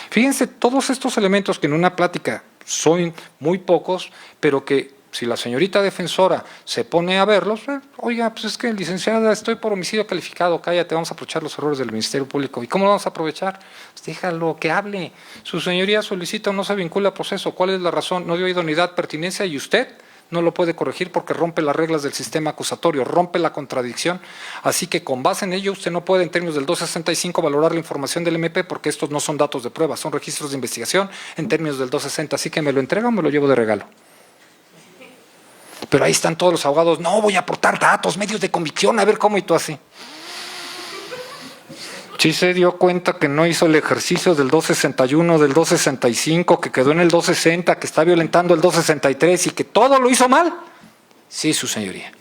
Fíjense, todos estos elementos que en una plática son muy pocos, pero que si la señorita defensora se pone a verlos, oiga, pues es que licenciada, estoy por homicidio calificado, cállate, vamos a aprovechar los errores del Ministerio Público. ¿Y cómo lo vamos a aprovechar? Pues déjalo que hable. Su señoría solicita o no se vincula a proceso. ¿Cuál es la razón? No dio idoneidad, pertinencia, y usted no lo puede corregir porque rompe las reglas del sistema acusatorio, rompe la contradicción. Así que con base en ello, usted no puede en términos del 265 valorar la información del MP porque estos no son datos de prueba, son registros de investigación en términos del 260. Así que me lo entrega o me lo llevo de regalo. Pero ahí están todos los abogados, no, voy a aportar datos, medios de convicción, a ver cómo, y tú así. Sí se dio cuenta que no hizo el ejercicio del 261, del 265, que quedó en el 260, que está violentando el 263 y que todo lo hizo mal. Sí, su señoría.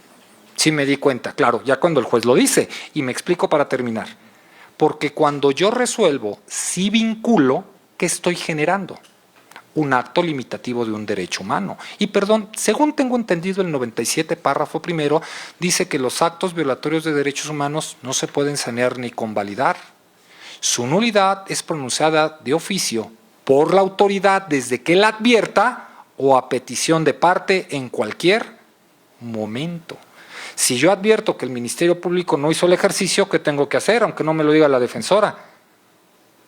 Sí me di cuenta, claro, ya cuando el juez lo dice. Y me explico para terminar. Porque cuando yo resuelvo, sí vinculo, ¿qué estoy generando? un acto limitativo de un derecho humano. Y perdón, según tengo entendido, el 97 párrafo primero dice que los actos violatorios de derechos humanos no se pueden sanear ni convalidar. Su nulidad es pronunciada de oficio por la autoridad desde que la advierta o a petición de parte en cualquier momento. Si yo advierto que el Ministerio Público no hizo el ejercicio, ¿qué tengo que hacer? Aunque no me lo diga la defensora,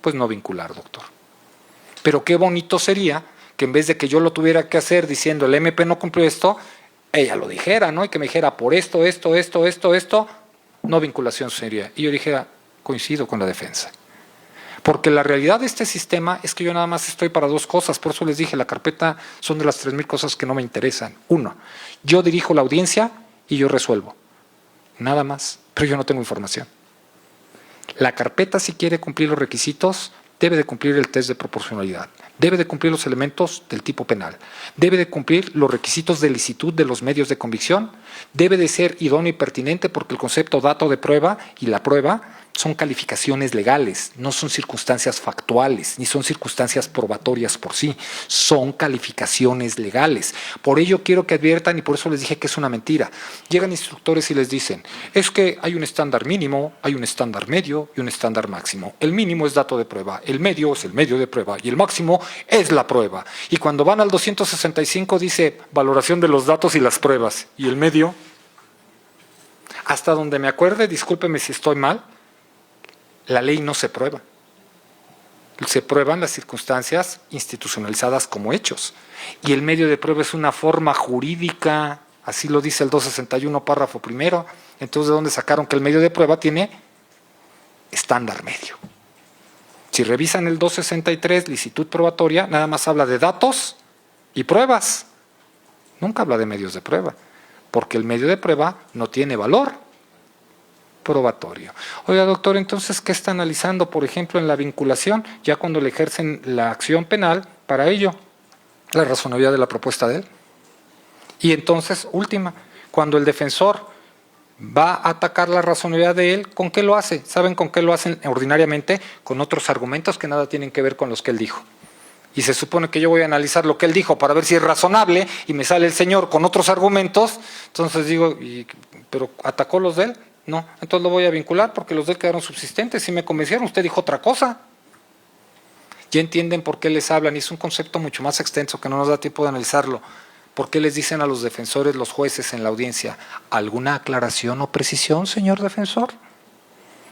pues no vincular, doctor. Pero qué bonito sería que en vez de que yo lo tuviera que hacer diciendo el MP no cumplió esto, ella lo dijera, ¿no? Y que me dijera por esto, no vinculación sería. Y yo dijera, coincido con la defensa. Porque la realidad de este sistema es que yo nada más estoy para dos cosas, por eso les dije, la carpeta son de las 3,000 cosas que no me interesan. Uno, yo dirijo la audiencia y yo resuelvo. Nada más, pero yo no tengo información. La carpeta, si quiere cumplir los requisitos, debe de cumplir el test de proporcionalidad, debe de cumplir los elementos del tipo penal, debe de cumplir los requisitos de licitud de los medios de convicción, debe de ser idóneo y pertinente porque el concepto dato de prueba y la prueba son calificaciones legales, no son circunstancias factuales, ni son circunstancias probatorias por sí, son calificaciones legales. Por ello quiero que adviertan, y por eso les dije que es una mentira. Llegan instructores y les dicen, es que hay un estándar mínimo, hay un estándar medio y un estándar máximo. El mínimo es dato de prueba, el medio es el medio de prueba y el máximo es la prueba. Y cuando van al 265 dice valoración de los datos y las pruebas. ¿Y el medio? Hasta donde me acuerde, discúlpeme si estoy mal, la ley no se prueba. Se prueban las circunstancias institucionalizadas como hechos. Y el medio de prueba es una forma jurídica, así lo dice el 261 párrafo primero. Entonces, ¿de dónde sacaron que el medio de prueba tiene estándar medio? Si revisan el 263, licitud probatoria, nada más habla de datos y pruebas. Nunca habla de medios de prueba, porque el medio de prueba no tiene valor probatorio. Oiga, doctor, entonces, ¿qué está analizando, por ejemplo, en la vinculación, ya cuando le ejercen la acción penal para ello? La razonabilidad de la propuesta de él. Y entonces, última, cuando el defensor va a atacar la razonabilidad de él, ¿con qué lo hace? ¿Saben con qué lo hacen ordinariamente? Con otros argumentos que nada tienen que ver con los que él dijo. Y se supone que yo voy a analizar lo que él dijo para ver si es razonable y me sale el señor con otros argumentos, entonces digo, ¿pero atacó los de él? No, entonces lo voy a vincular porque los de él quedaron subsistentes. Si me convencieron, usted dijo otra cosa. Ya entienden por qué les hablan, y es un concepto mucho más extenso que no nos da tiempo de analizarlo. ¿Por qué les dicen a los defensores, los jueces en la audiencia, alguna aclaración o precisión, señor defensor?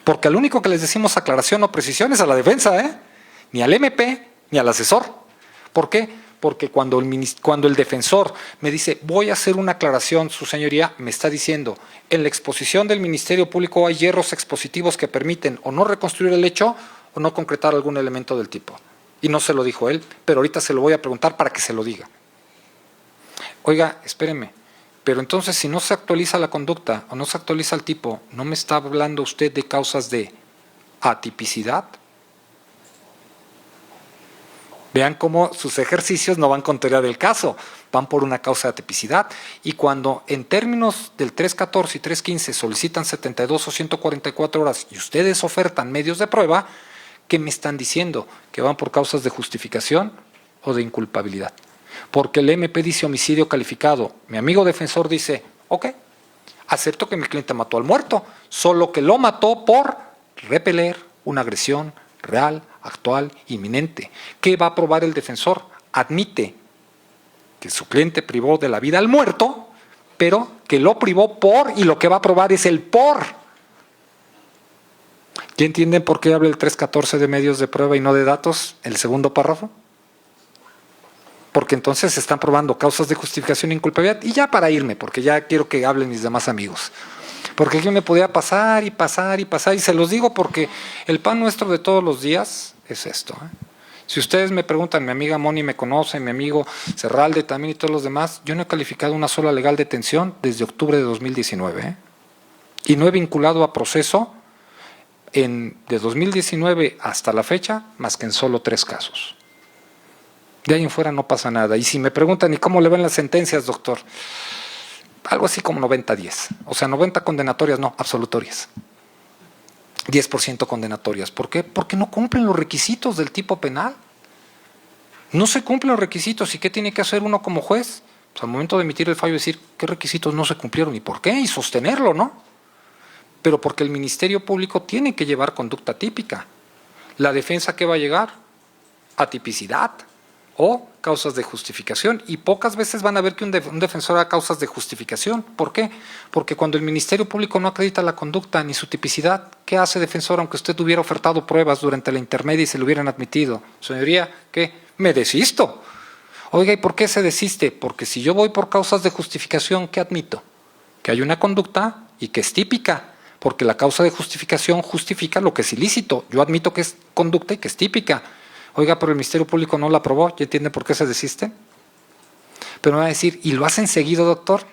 Porque al único que les decimos aclaración o precisión es a la defensa, ni al MP, ni al asesor. ¿Por qué? Porque cuando el defensor me dice, voy a hacer una aclaración, su señoría me está diciendo, en la exposición del Ministerio Público hay hierros expositivos que permiten o no reconstruir el hecho o no concretar algún elemento del tipo. Y no se lo dijo él, pero ahorita se lo voy a preguntar para que se lo diga. Oiga, espéreme, pero entonces si no se actualiza la conducta o no se actualiza el tipo, ¿no me está hablando usted de causas de atipicidad? Vean cómo sus ejercicios no van con teoría del caso, van por una causa de atipicidad. Y cuando en términos del 314 y 315 solicitan 72 o 144 horas y ustedes ofertan medios de prueba, ¿qué me están diciendo? ¿Que van por causas de justificación o de inculpabilidad? Porque el MP dice homicidio calificado. Mi amigo defensor dice, ok, acepto que mi cliente mató al muerto, solo que lo mató por repeler una agresión real, actual, inminente. ¿Qué va a probar el defensor? Admite que su cliente privó de la vida al muerto, pero que lo privó por, y lo que va a probar es el por. ¿Ya entienden por qué habla el 314 de medios de prueba y no de datos, el segundo párrafo? Porque entonces se están probando causas de justificación e inculpabilidad. Y ya para irme, porque ya quiero que hablen mis demás amigos. Porque yo me podía pasar y pasar y pasar, y se los digo porque el pan nuestro de todos los días es esto. Si ustedes me preguntan, mi amiga Moni me conoce, mi amigo Serralde también y todos los demás, yo no he calificado una sola legal detención desde octubre de 2019. Y no he vinculado a proceso de 2019 hasta la fecha más que en solo 3 casos. De ahí en fuera no pasa nada. Y si me preguntan, ¿y cómo le ven las sentencias, doctor? Algo así como 90-10. O sea, 90 condenatorias, no, absolutorias. 10% condenatorias. ¿Por qué? Porque no cumplen los requisitos del tipo penal. No se cumplen los requisitos. ¿Y qué tiene que hacer uno como juez? Pues al momento de emitir el fallo decir qué requisitos no se cumplieron y por qué, y sostenerlo, ¿no? Pero porque el Ministerio Público tiene que llevar conducta típica. La defensa, ¿qué va a llegar? A tipicidad o causas de justificación. Y pocas veces van a ver que un defensor haga causas de justificación. ¿Por qué? Porque cuando el Ministerio Público no acredita la conducta ni su tipicidad, ¿qué hace defensor aunque usted hubiera ofertado pruebas durante la intermedia y se lo hubieran admitido? Señoría, ¿qué? Me desisto. Oiga, ¿y por qué se desiste? Porque si yo voy por causas de justificación, ¿qué admito? Que hay una conducta y que es típica. Porque la causa de justificación justifica lo que es ilícito. Yo admito que es conducta y que es típica. Oiga, pero el Ministerio Público no la aprobó. ¿Ya entiende por qué se desiste? Pero me va a decir, ¿y lo hacen seguido, doctor?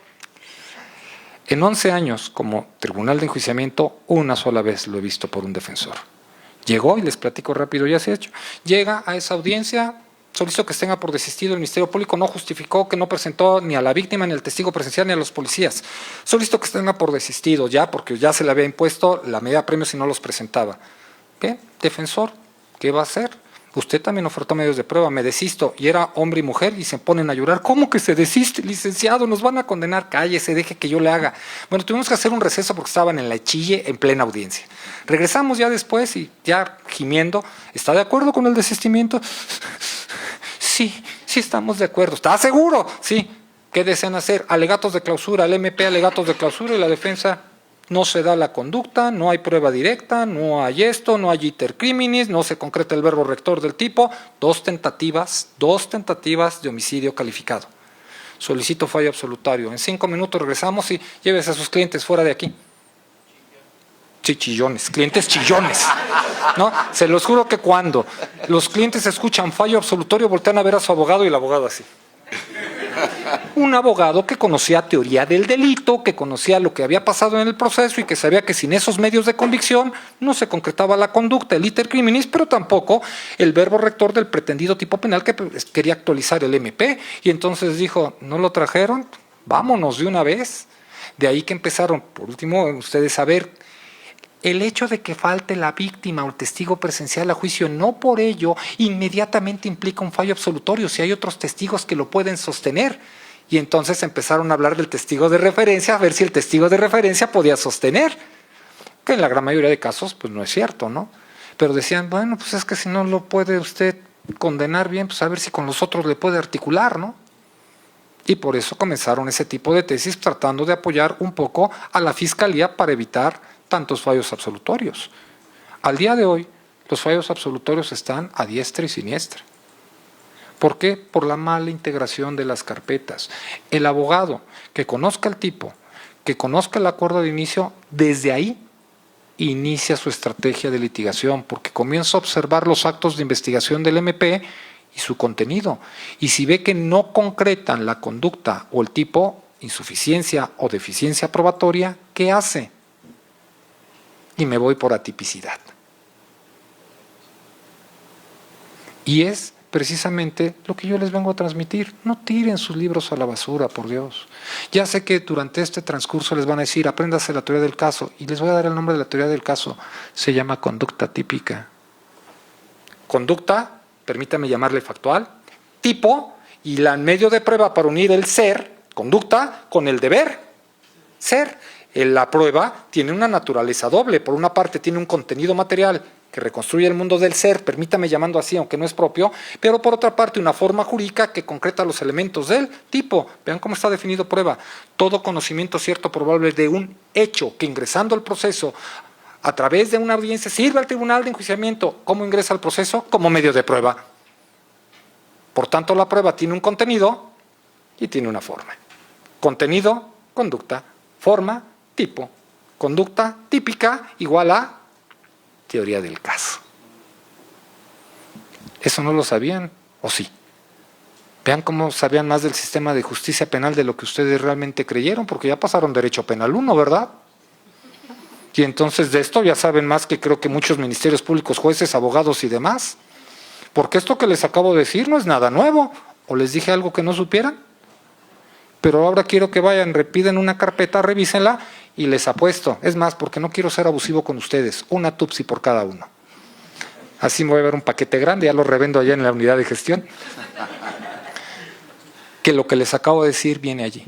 En 11 años, como tribunal de enjuiciamiento, una sola vez lo he visto por un defensor. Llegó, y les platico rápido, ya se ha hecho. Llega a esa audiencia, solicitó que tenga por desistido, el Ministerio Público no justificó, que no presentó ni a la víctima, ni al testigo presencial, ni a los policías. Solicitó que tenga por desistido ya, porque ya se le había impuesto la medida de premios si no los presentaba. ¿Qué? Defensor, ¿qué va a hacer? Usted también ofertó medios de prueba, me desisto, y era hombre y mujer, y se ponen a llorar. ¿Cómo que se desiste, licenciado? Nos van a condenar, cállese, deje que yo le haga. Bueno, tuvimos que hacer un receso porque estaban en la chille en plena audiencia. Regresamos ya después y ya gimiendo, ¿está de acuerdo con el desistimiento? Sí, sí estamos de acuerdo. ¿Está seguro? Sí. ¿Qué desean hacer? Alegatos de clausura, el MP alegatos de clausura y la defensa no se da la conducta, no hay prueba directa, no hay esto, no hay iter criminis, no se concreta el verbo rector del tipo, dos tentativas de homicidio calificado. Solicito fallo absolutorio. En 5 minutos regresamos y llévese a sus clientes fuera de aquí. Sí, chillones, clientes chillones. ¿No? Se los juro que cuando los clientes escuchan fallo absolutorio voltean a ver a su abogado y el abogado así. Un abogado que conocía teoría del delito, que conocía lo que había pasado en el proceso y que sabía que sin esos medios de convicción no se concretaba la conducta, el iter criminis, pero tampoco el verbo rector del pretendido tipo penal que quería actualizar el MP. Y entonces dijo, ¿no lo trajeron? Vámonos de una vez. De ahí que empezaron, por último, ustedes a ver, el hecho de que falte la víctima o el testigo presencial a juicio no por ello inmediatamente implica un fallo absolutorio si hay otros testigos que lo pueden sostener. Y entonces empezaron a hablar del testigo de referencia, a ver si el testigo de referencia podía sostener. Que en la gran mayoría de casos pues no es cierto, ¿no? Pero decían, bueno, pues es que si no lo puede usted condenar bien, pues a ver si con los otros le puede articular, ¿no? Y por eso comenzaron ese tipo de tesis tratando de apoyar un poco a la Fiscalía para evitar tantos fallos absolutorios. Al día de hoy, los fallos absolutorios están a diestra y siniestra. ¿Por qué? Por la mala integración de las carpetas. El abogado que conozca el tipo, que conozca el acuerdo de inicio, desde ahí inicia su estrategia de litigación, porque comienza a observar los actos de investigación del MP y su contenido. Y si ve que no concretan la conducta o el tipo, insuficiencia o deficiencia probatoria, ¿qué hace? Y me voy por atipicidad. Y es precisamente lo que yo les vengo a transmitir. No tiren sus libros a la basura, por Dios. Ya sé que durante este transcurso les van a decir, apréndase la teoría del caso, y les voy a dar el nombre de la teoría del caso. Se llama conducta típica. Conducta, permítame llamarle factual, tipo, y la medio de prueba para unir el ser, conducta, con el deber, ser. La prueba tiene una naturaleza doble. Por una parte tiene un contenido material que reconstruye el mundo del ser, permítame llamando así, aunque no es propio, pero por otra parte una forma jurídica que concreta los elementos del tipo. Vean cómo está definido prueba. Todo conocimiento cierto probable de un hecho que ingresando al proceso a través de una audiencia sirve al tribunal de enjuiciamiento. ¿Cómo ingresa al proceso? Como medio de prueba. Por tanto, la prueba tiene un contenido y tiene una forma. Contenido, conducta, forma, tipo. Conducta típica igual a teoría del caso. ¿Eso no lo sabían? ¿O sí? Vean cómo sabían más del sistema de justicia penal de lo que ustedes realmente creyeron, porque ya pasaron Derecho Penal 1, ¿verdad? Y entonces de esto ya saben más que creo que muchos ministerios públicos, jueces, abogados y demás. Porque esto que les acabo de decir no es nada nuevo. ¿O les dije algo que no supieran? Pero ahora quiero que vayan, repiden una carpeta, revísenla y les apuesto. Es más, porque no quiero ser abusivo con ustedes, una tupsi por cada uno. Así me voy a ver un paquete grande, ya lo revendo allá en la unidad de gestión. Que lo que les acabo de decir viene allí.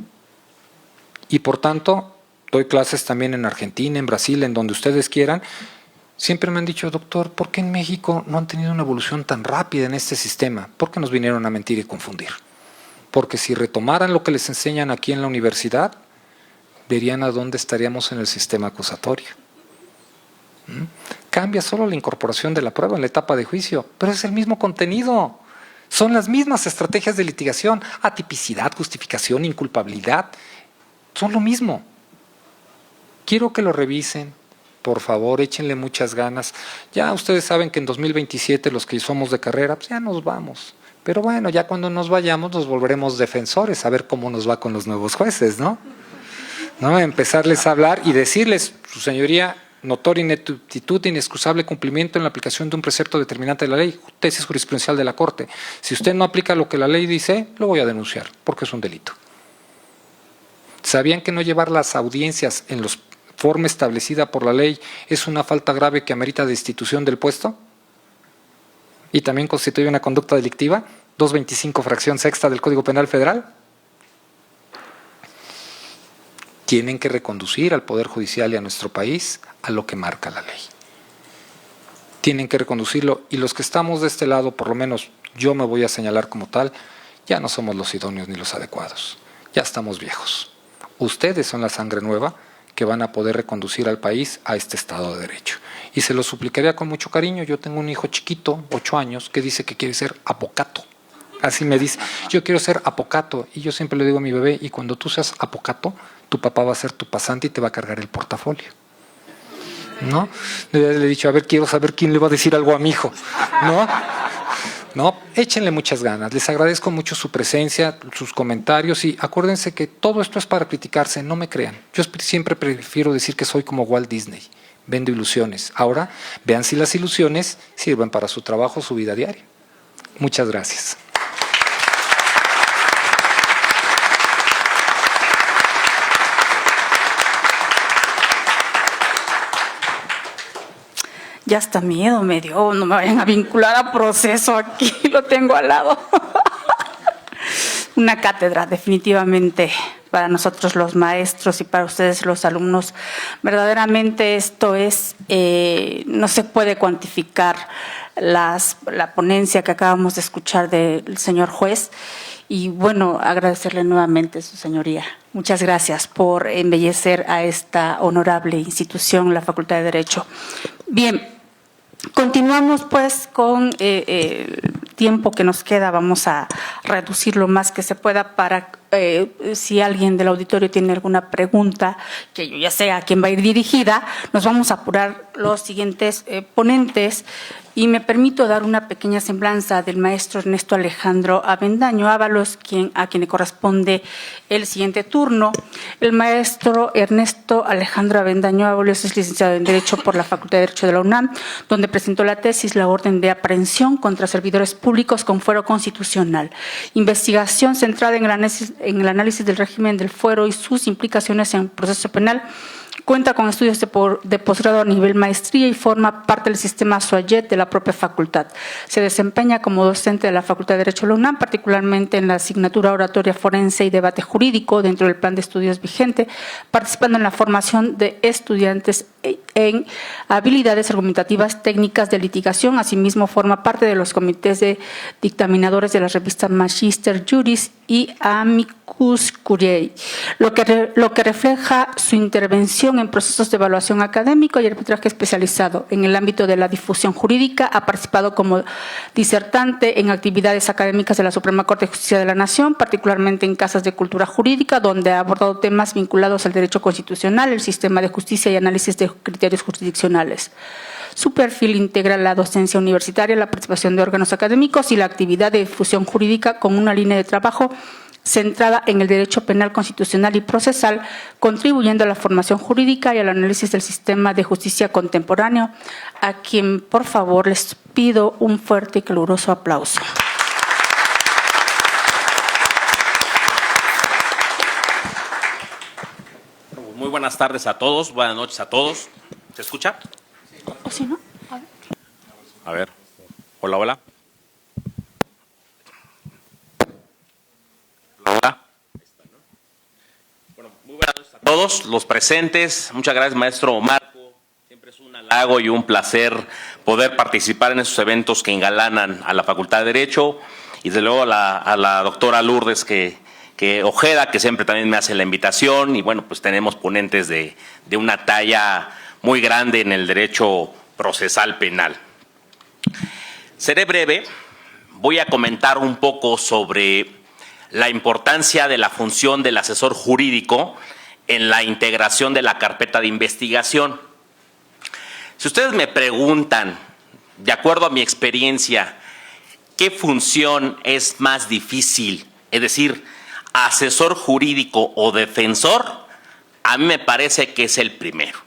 Y por tanto, doy clases también en Argentina, en Brasil, en donde ustedes quieran. Siempre me han dicho, doctor, ¿por qué en México no han tenido una evolución tan rápida en este sistema? ¿Por qué nos vinieron a mentir y confundir? Porque si retomaran lo que les enseñan aquí en la universidad, verían a dónde estaríamos en el sistema acusatorio. Cambia solo la incorporación de la prueba en la etapa de juicio, pero es el mismo contenido. Son las mismas estrategias de litigación, atipicidad, justificación, inculpabilidad. Son lo mismo. Quiero que lo revisen. Por favor, échenle muchas ganas. Ya ustedes saben que en 2027 los que somos de carrera, pues ya nos vamos. Pero bueno, ya cuando nos vayamos nos volveremos defensores, a ver cómo nos va con los nuevos jueces, ¿no? Empezarles a hablar y decirles, su señoría, notoria ineptitud e inexcusable cumplimiento en la aplicación de un precepto determinante de la ley, tesis jurisprudencial de la Corte. Si usted no aplica lo que la ley dice, lo voy a denunciar, porque es un delito. ¿Sabían que no llevar las audiencias en la forma establecida por la ley es una falta grave que amerita destitución del puesto? Y también constituye una conducta delictiva, 225 fracción sexta del Código Penal Federal. Tienen que reconducir al Poder Judicial y a nuestro país a lo que marca la ley. Tienen que reconducirlo, y los que estamos de este lado, por lo menos yo me voy a señalar como tal, ya no somos los idóneos ni los adecuados. Ya estamos viejos. Ustedes son la sangre nueva que van a poder reconducir al país a este Estado de Derecho. Y se lo suplicaría con mucho cariño. Yo tengo un hijo chiquito, 8 años, que dice que quiere ser apocato. Así me dice, yo quiero ser apocato. Y yo siempre le digo a mi bebé, y cuando tú seas apocato, tu papá va a ser tu pasante y te va a cargar el portafolio. ¿No? Le he dicho, a ver, quiero saber quién le va a decir algo a mi hijo. No, échenle muchas ganas. Les agradezco mucho su presencia, sus comentarios, y acuérdense que todo esto es para criticarse, no me crean. Yo siempre prefiero decir que soy como Walt Disney, vendo ilusiones. Ahora, vean si las ilusiones sirven para su trabajo, su vida diaria. Muchas gracias. Ya hasta miedo me dio, no me vayan a vincular a proceso aquí, lo tengo al lado. Una cátedra, definitivamente, para nosotros los maestros y para ustedes los alumnos. Verdaderamente esto es, no se puede cuantificar la ponencia que acabamos de escuchar del señor juez. Y bueno, agradecerle nuevamente, su señoría. Muchas gracias por embellecer a esta honorable institución, la Facultad de Derecho. Bien, continuamos pues con el tiempo que nos queda. Vamos a reducir lo más que se pueda para si alguien del auditorio tiene alguna pregunta, que yo ya sé a quién va a ir dirigida. Nos vamos a apurar los siguientes ponentes. Y me permito dar una pequeña semblanza del maestro Ernesto Alejandro Avendaño Ábalos, a quien le corresponde el siguiente turno. El maestro Ernesto Alejandro Avendaño Ábalos es licenciado en Derecho por la Facultad de Derecho de la UNAM, donde presentó la tesis La orden de aprehensión contra servidores públicos con fuero constitucional. Investigación centrada en el análisis del régimen del fuero y sus implicaciones en el proceso penal. Cuenta con estudios de posgrado a nivel maestría y forma parte del sistema SOAYET de la propia facultad. Se desempeña como docente de la Facultad de Derecho de la UNAM, particularmente en la asignatura Oratoria Forense y Debate Jurídico dentro del plan de estudios vigente, participando en la formación de estudiantes en habilidades argumentativas técnicas de litigación. Asimismo, forma parte de los comités de dictaminadores de las revistas Magister Juris y Amicus Curiae, lo que refleja su intervención en procesos de evaluación académico y arbitraje especializado. En el ámbito de la difusión jurídica, ha participado como disertante en actividades académicas de la Suprema Corte de Justicia de la Nación, particularmente en casas de cultura jurídica, donde ha abordado temas vinculados al derecho constitucional, el sistema de justicia y análisis de criterios jurisdiccionales. Su perfil integra la docencia universitaria, la participación de órganos académicos y la actividad de difusión jurídica con una línea de trabajo centrada en el derecho penal constitucional y procesal, contribuyendo a la formación jurídica y al análisis del sistema de justicia contemporáneo, a quien, por favor, les pido un fuerte y caluroso aplauso. Muy buenas tardes a todos, buenas noches a todos. ¿Se escucha? ¿O si no? A ver. Hola, hola. Hola. Bueno, muy buenas noches a todos los presentes. Muchas gracias, maestro Marco. Siempre es un halago y un placer poder participar en estos eventos que engalanan a la Facultad de Derecho y desde luego a la doctora Lourdes que Ojeda, que siempre también me hace la invitación, y bueno, pues tenemos ponentes de una talla muy grande en el derecho procesal penal. Seré breve, voy a comentar un poco sobre la importancia de la función del asesor jurídico en la integración de la carpeta de investigación. Si ustedes me preguntan, de acuerdo a mi experiencia, ¿qué función es más difícil? Es decir, asesor jurídico o defensor, a mí me parece que es el primero.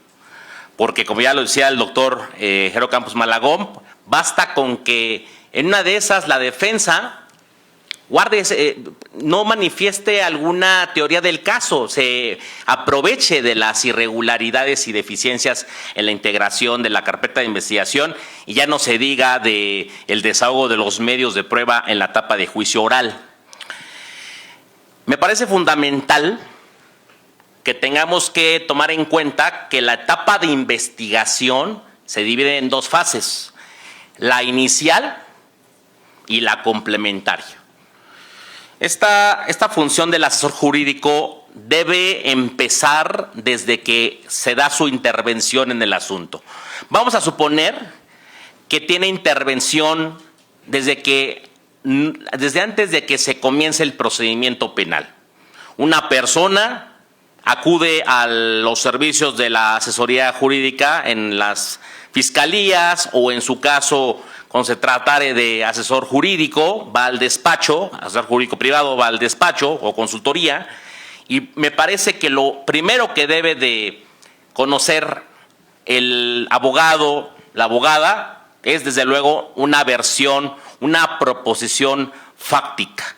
Porque como ya lo decía el doctor Gerardo Campos Malagón, basta con que en una de esas la defensa no manifieste alguna teoría del caso, se aproveche de las irregularidades y deficiencias en la integración de la carpeta de investigación y ya no se diga de el desahogo de los medios de prueba en la etapa de juicio oral. Me parece fundamental que tengamos que tomar en cuenta que la etapa de investigación se divide en dos fases, la inicial y la complementaria. Esta función del asesor jurídico debe empezar desde que se da su intervención en el asunto. Vamos a suponer que tiene intervención desde antes de que se comience el procedimiento penal. Una persona acude a los servicios de la asesoría jurídica en las fiscalías o en su caso, cuando se tratare de asesor jurídico, va al despacho, asesor jurídico privado va al despacho o consultoría, y me parece que lo primero que debe de conocer el abogado, la abogada, es desde luego una versión, una proposición fáctica.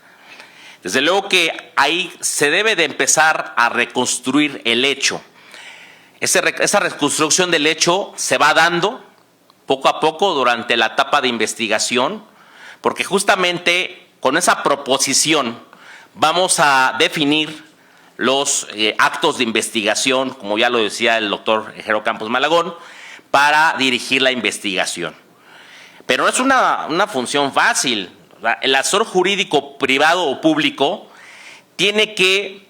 Desde luego que ahí se debe de empezar a reconstruir el hecho. Esa reconstrucción del hecho se va dando poco a poco durante la etapa de investigación, porque justamente con esa proposición vamos a definir los actos de investigación, como ya lo decía el doctor Gerardo Campos Malagón, para dirigir la investigación. Pero no es una función fácil. El asesor jurídico privado o público tiene que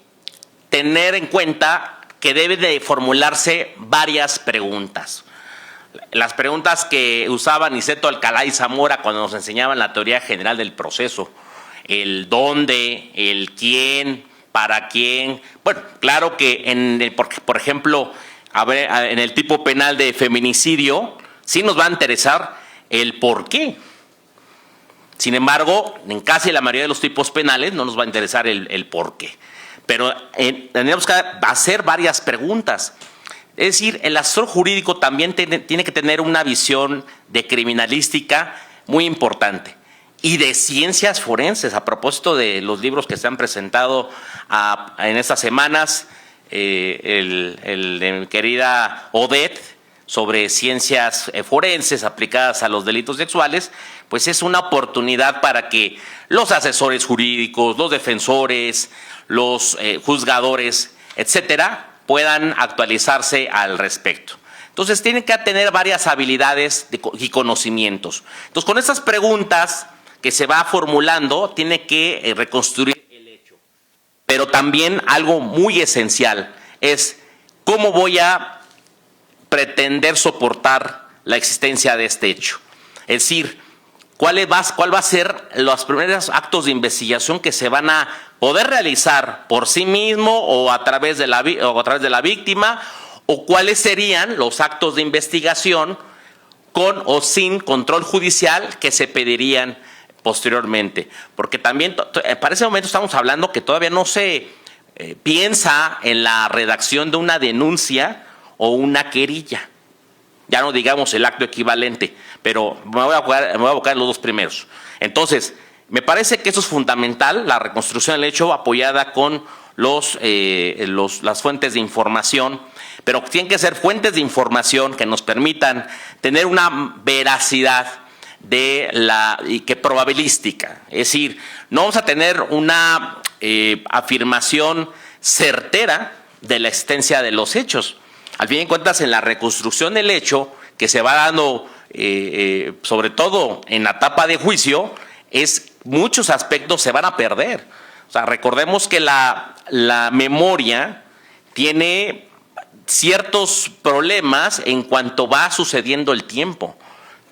tener en cuenta que debe de formularse varias preguntas. Las preguntas que usaba Niceto Alcalá y Zamora cuando nos enseñaban la teoría general del proceso. El dónde, el quién, para quién. Bueno, claro que por ejemplo, en el tipo penal de feminicidio, sí nos va a interesar el por qué. Sin embargo, en casi la mayoría de los tipos penales no nos va a interesar el por qué. Pero tenemos que hacer varias preguntas. Es decir, el asesor jurídico también tiene que tener una visión de criminalística muy importante y de ciencias forenses. A propósito de los libros que se han presentado en estas semanas, el de mi querida Odette, sobre ciencias forenses aplicadas a los delitos sexuales, pues es una oportunidad para que los asesores jurídicos, los defensores, los juzgadores, etcétera, puedan actualizarse al respecto. Entonces tienen que tener varias habilidades y conocimientos. Entonces con estas preguntas que se va formulando, tiene que reconstruir el hecho. Pero también algo muy esencial es cómo voy a pretender soportar la existencia de este hecho. Es decir, ¿cuál va a ser los primeros actos de investigación que se van a poder realizar por sí mismo o a través de la víctima? ¿O cuáles serían los actos de investigación con o sin control judicial que se pedirían posteriormente? Porque también para ese momento estamos hablando que todavía no se piensa en la redacción de una denuncia o una querella. Ya no digamos el acto equivalente, pero me voy a abocar en los dos primeros. Entonces, me parece que eso es fundamental, la reconstrucción del hecho apoyada con las fuentes de información, pero tienen que ser fuentes de información que nos permitan tener una veracidad que probabilística. Es decir, no vamos a tener una afirmación certera de la existencia de los hechos. Al fin de cuentas, en la reconstrucción del hecho que se va dando, sobre todo en la etapa de juicio, muchos aspectos se van a perder. O sea, recordemos que la memoria tiene ciertos problemas en cuanto va sucediendo el tiempo.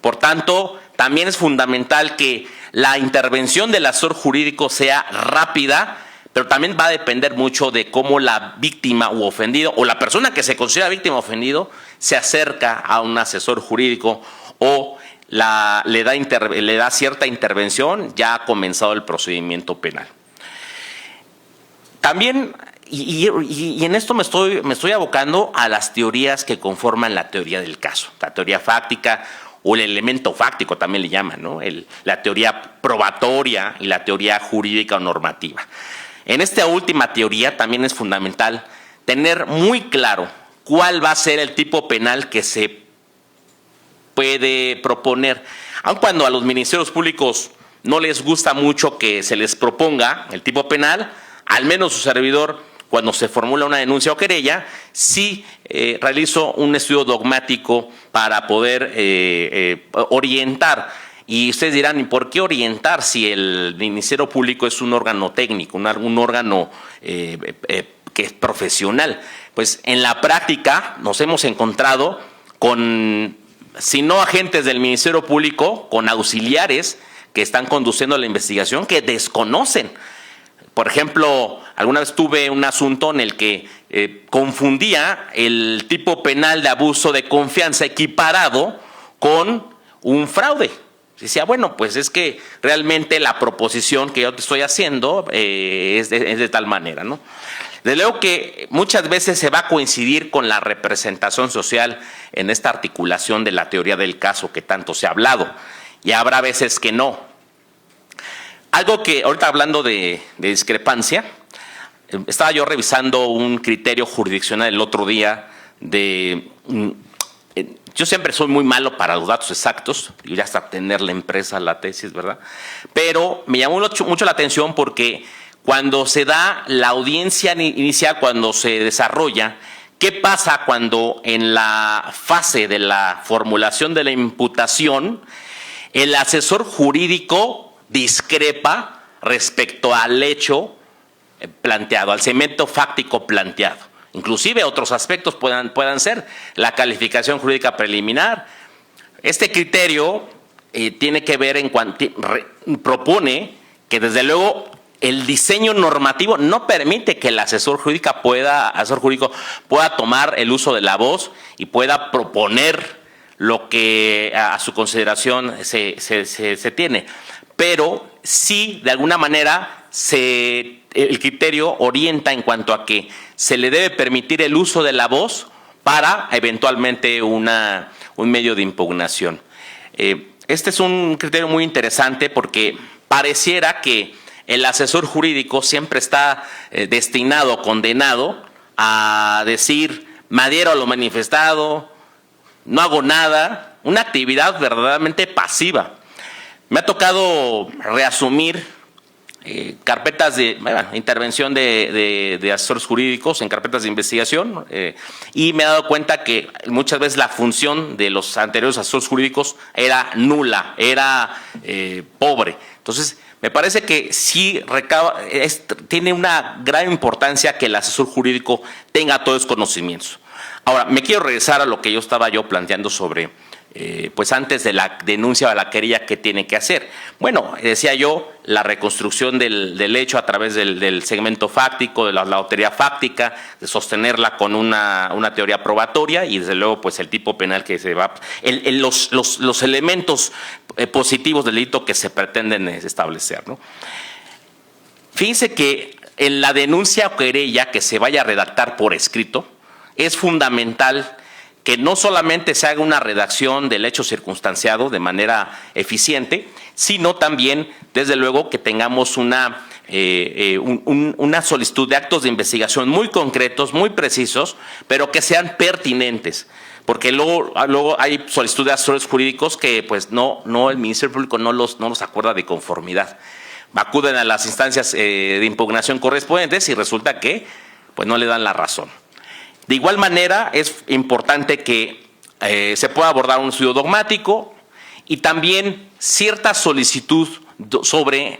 Por tanto, también es fundamental que la intervención del asesor jurídico sea rápida, pero también va a depender mucho de cómo la víctima u ofendido, o la persona que se considera víctima o ofendido, se acerca a un asesor jurídico o le da cierta intervención ya ha comenzado el procedimiento penal. También, y en esto me estoy abocando a las teorías que conforman la teoría del caso, la teoría fáctica o el elemento fáctico también le llaman, ¿no? La teoría probatoria y la teoría jurídica o normativa. En esta última teoría también es fundamental tener muy claro cuál va a ser el tipo penal que se puede proponer. Aun cuando a los ministerios públicos no les gusta mucho que se les proponga el tipo penal, al menos su servidor, cuando se formula una denuncia o querella, sí realizo un estudio dogmático para poder orientar. Y ustedes dirán, ¿y por qué orientar si el Ministerio Público es un órgano técnico, un órgano que es profesional? Pues en la práctica nos hemos encontrado con, si no agentes del Ministerio Público, con auxiliares que están conduciendo la investigación que desconocen. Por ejemplo, alguna vez tuve un asunto en el que confundía el tipo penal de abuso de confianza equiparado con un fraude. Decía, bueno, pues es que realmente la proposición que yo te estoy haciendo es de tal manera, ¿no? Desde luego que muchas veces se va a coincidir con la representación social en esta articulación de la teoría del caso que tanto se ha hablado, y habrá veces que no. Algo que, ahorita hablando de discrepancia, estaba yo revisando un criterio jurisdiccional el otro día yo siempre soy muy malo para los datos exactos, y ya hasta tener la empresa, la tesis, ¿verdad? Pero me llamó mucho la atención porque cuando se da la audiencia inicial, cuando se desarrolla, ¿qué pasa cuando en la fase de la formulación de la imputación el asesor jurídico discrepa respecto al hecho planteado, al segmento fáctico planteado? Inclusive otros aspectos puedan ser la calificación jurídica preliminar. Este criterio tiene que ver propone que desde luego el diseño normativo no permite que el asesor jurídico pueda tomar el uso de la voz y pueda proponer lo que a su consideración se tiene. Pero sí, de alguna manera, el criterio orienta en cuanto a que se le debe permitir el uso de la voz para eventualmente un medio de impugnación. Este es un criterio muy interesante porque pareciera que el asesor jurídico siempre está destinado, condenado a decir, me adhiero a lo manifestado, no hago nada, una actividad verdaderamente pasiva. Me ha tocado reasumir carpetas de intervención de asesores jurídicos en carpetas de investigación y me he dado cuenta que muchas veces la función de los anteriores asesores jurídicos era nula, era pobre. Entonces, me parece que sí tiene una gran importancia que el asesor jurídico tenga todos los conocimientos. Ahora, me quiero regresar a lo que yo estaba planteando sobre pues antes de la denuncia o la querella, ¿qué tiene que hacer? Bueno, decía yo, la reconstrucción del hecho a través del segmento fáctico, de la teoría fáctica, de sostenerla con una teoría probatoria y desde luego pues el tipo penal que se va, los elementos positivos del delito que se pretenden establecer, ¿no? Fíjense que en la denuncia o querella que se vaya a redactar por escrito, es fundamental que no solamente se haga una redacción del hecho circunstanciado de manera eficiente, sino también, desde luego, que tengamos una solicitud de actos de investigación muy concretos, muy precisos, pero que sean pertinentes. porque luego hay solicitudes de asesores jurídicos que pues no el Ministerio Público no los acuerda de conformidad. Acuden a las instancias de impugnación correspondientes y resulta que pues no le dan la razón. De igual manera, es importante que se pueda abordar un estudio dogmático y también cierta solicitud sobre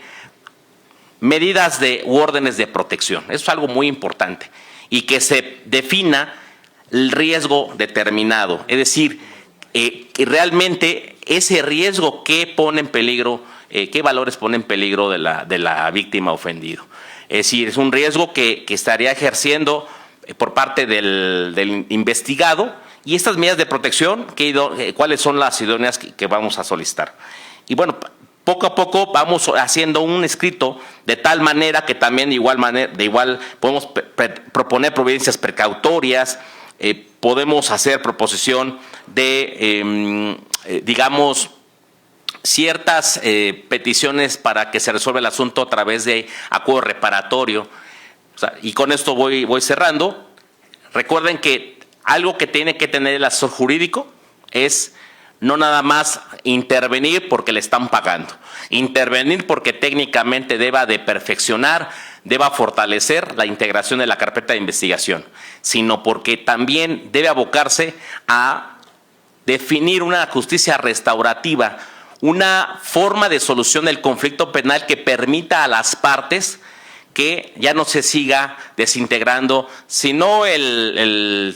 medidas u órdenes de protección. Eso es algo muy importante. Y que se defina el riesgo determinado. Es decir, que realmente ese riesgo que pone en peligro, qué valores pone en peligro de la víctima ofendido. Es decir, es un riesgo que estaría ejerciendo por parte del investigado, y estas medidas de protección, ¿cuáles son las idóneas que vamos a solicitar? Y bueno, poco a poco vamos haciendo un escrito de tal manera que también de igual podemos proponer providencias precautorias, podemos hacer proposición de, digamos, ciertas peticiones para que se resuelva el asunto a través de acuerdo reparatorio. O sea, y con esto voy cerrando. Recuerden que algo que tiene que tener el asesor jurídico es no nada más intervenir porque le están pagando, intervenir porque técnicamente deba de perfeccionar, deba fortalecer la integración de la carpeta de investigación, sino porque también debe abocarse a definir una justicia restaurativa, una forma de solución del conflicto penal que permita a las partes que ya no se siga desintegrando, sino el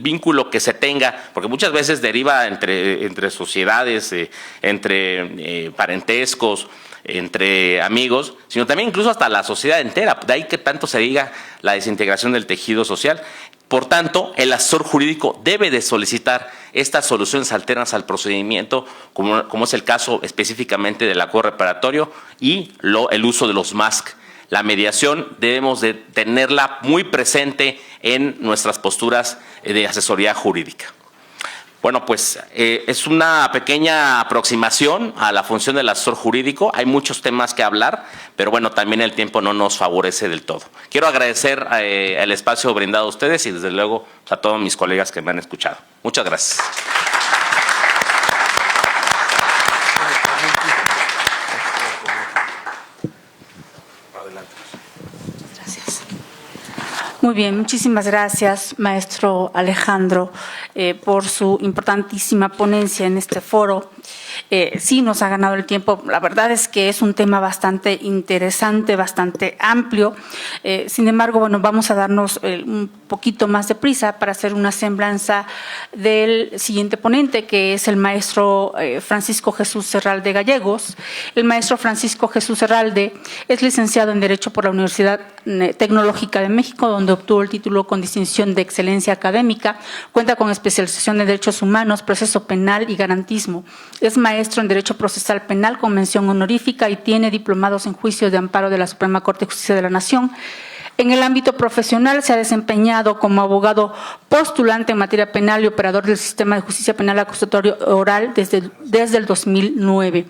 vínculo que se tenga, porque muchas veces deriva entre sociedades, entre parentescos, entre amigos, sino también incluso hasta la sociedad entera. De ahí que tanto se diga la desintegración del tejido social. Por tanto, el asesor jurídico debe de solicitar estas soluciones alternas al procedimiento, como es el caso específicamente del acuerdo reparatorio y el uso de los MASC. La mediación debemos de tenerla muy presente en nuestras posturas de asesoría jurídica. Bueno, pues es una pequeña aproximación a la función del asesor jurídico. Hay muchos temas que hablar, pero bueno, también el tiempo no nos favorece del todo. Quiero agradecer el espacio brindado a ustedes y desde luego a todos mis colegas que me han escuchado. Muchas gracias. Muy bien, muchísimas gracias, maestro Alejandro, por su importantísima ponencia en este foro. Sí, nos ha ganado el tiempo. La verdad es que es un tema bastante interesante, bastante amplio. Sin embargo, bueno, vamos a darnos un poquito más de prisa para hacer una semblanza del siguiente ponente, que es el maestro Francisco Jesús Serralde Gallegos. El maestro Francisco Jesús Serralde es licenciado en Derecho por la Universidad Tecnológica de México, donde obtuvo el título con distinción de excelencia académica. Cuenta con especialización en Derechos Humanos, Proceso Penal y Garantismo. Es maestro en Derecho Procesal Penal con mención honorífica y tiene diplomados en Juicios de Amparo de la Suprema Corte de Justicia de la Nación. En el ámbito profesional se ha desempeñado como abogado postulante en materia penal y operador del sistema de justicia penal acusatorio oral desde el 2009.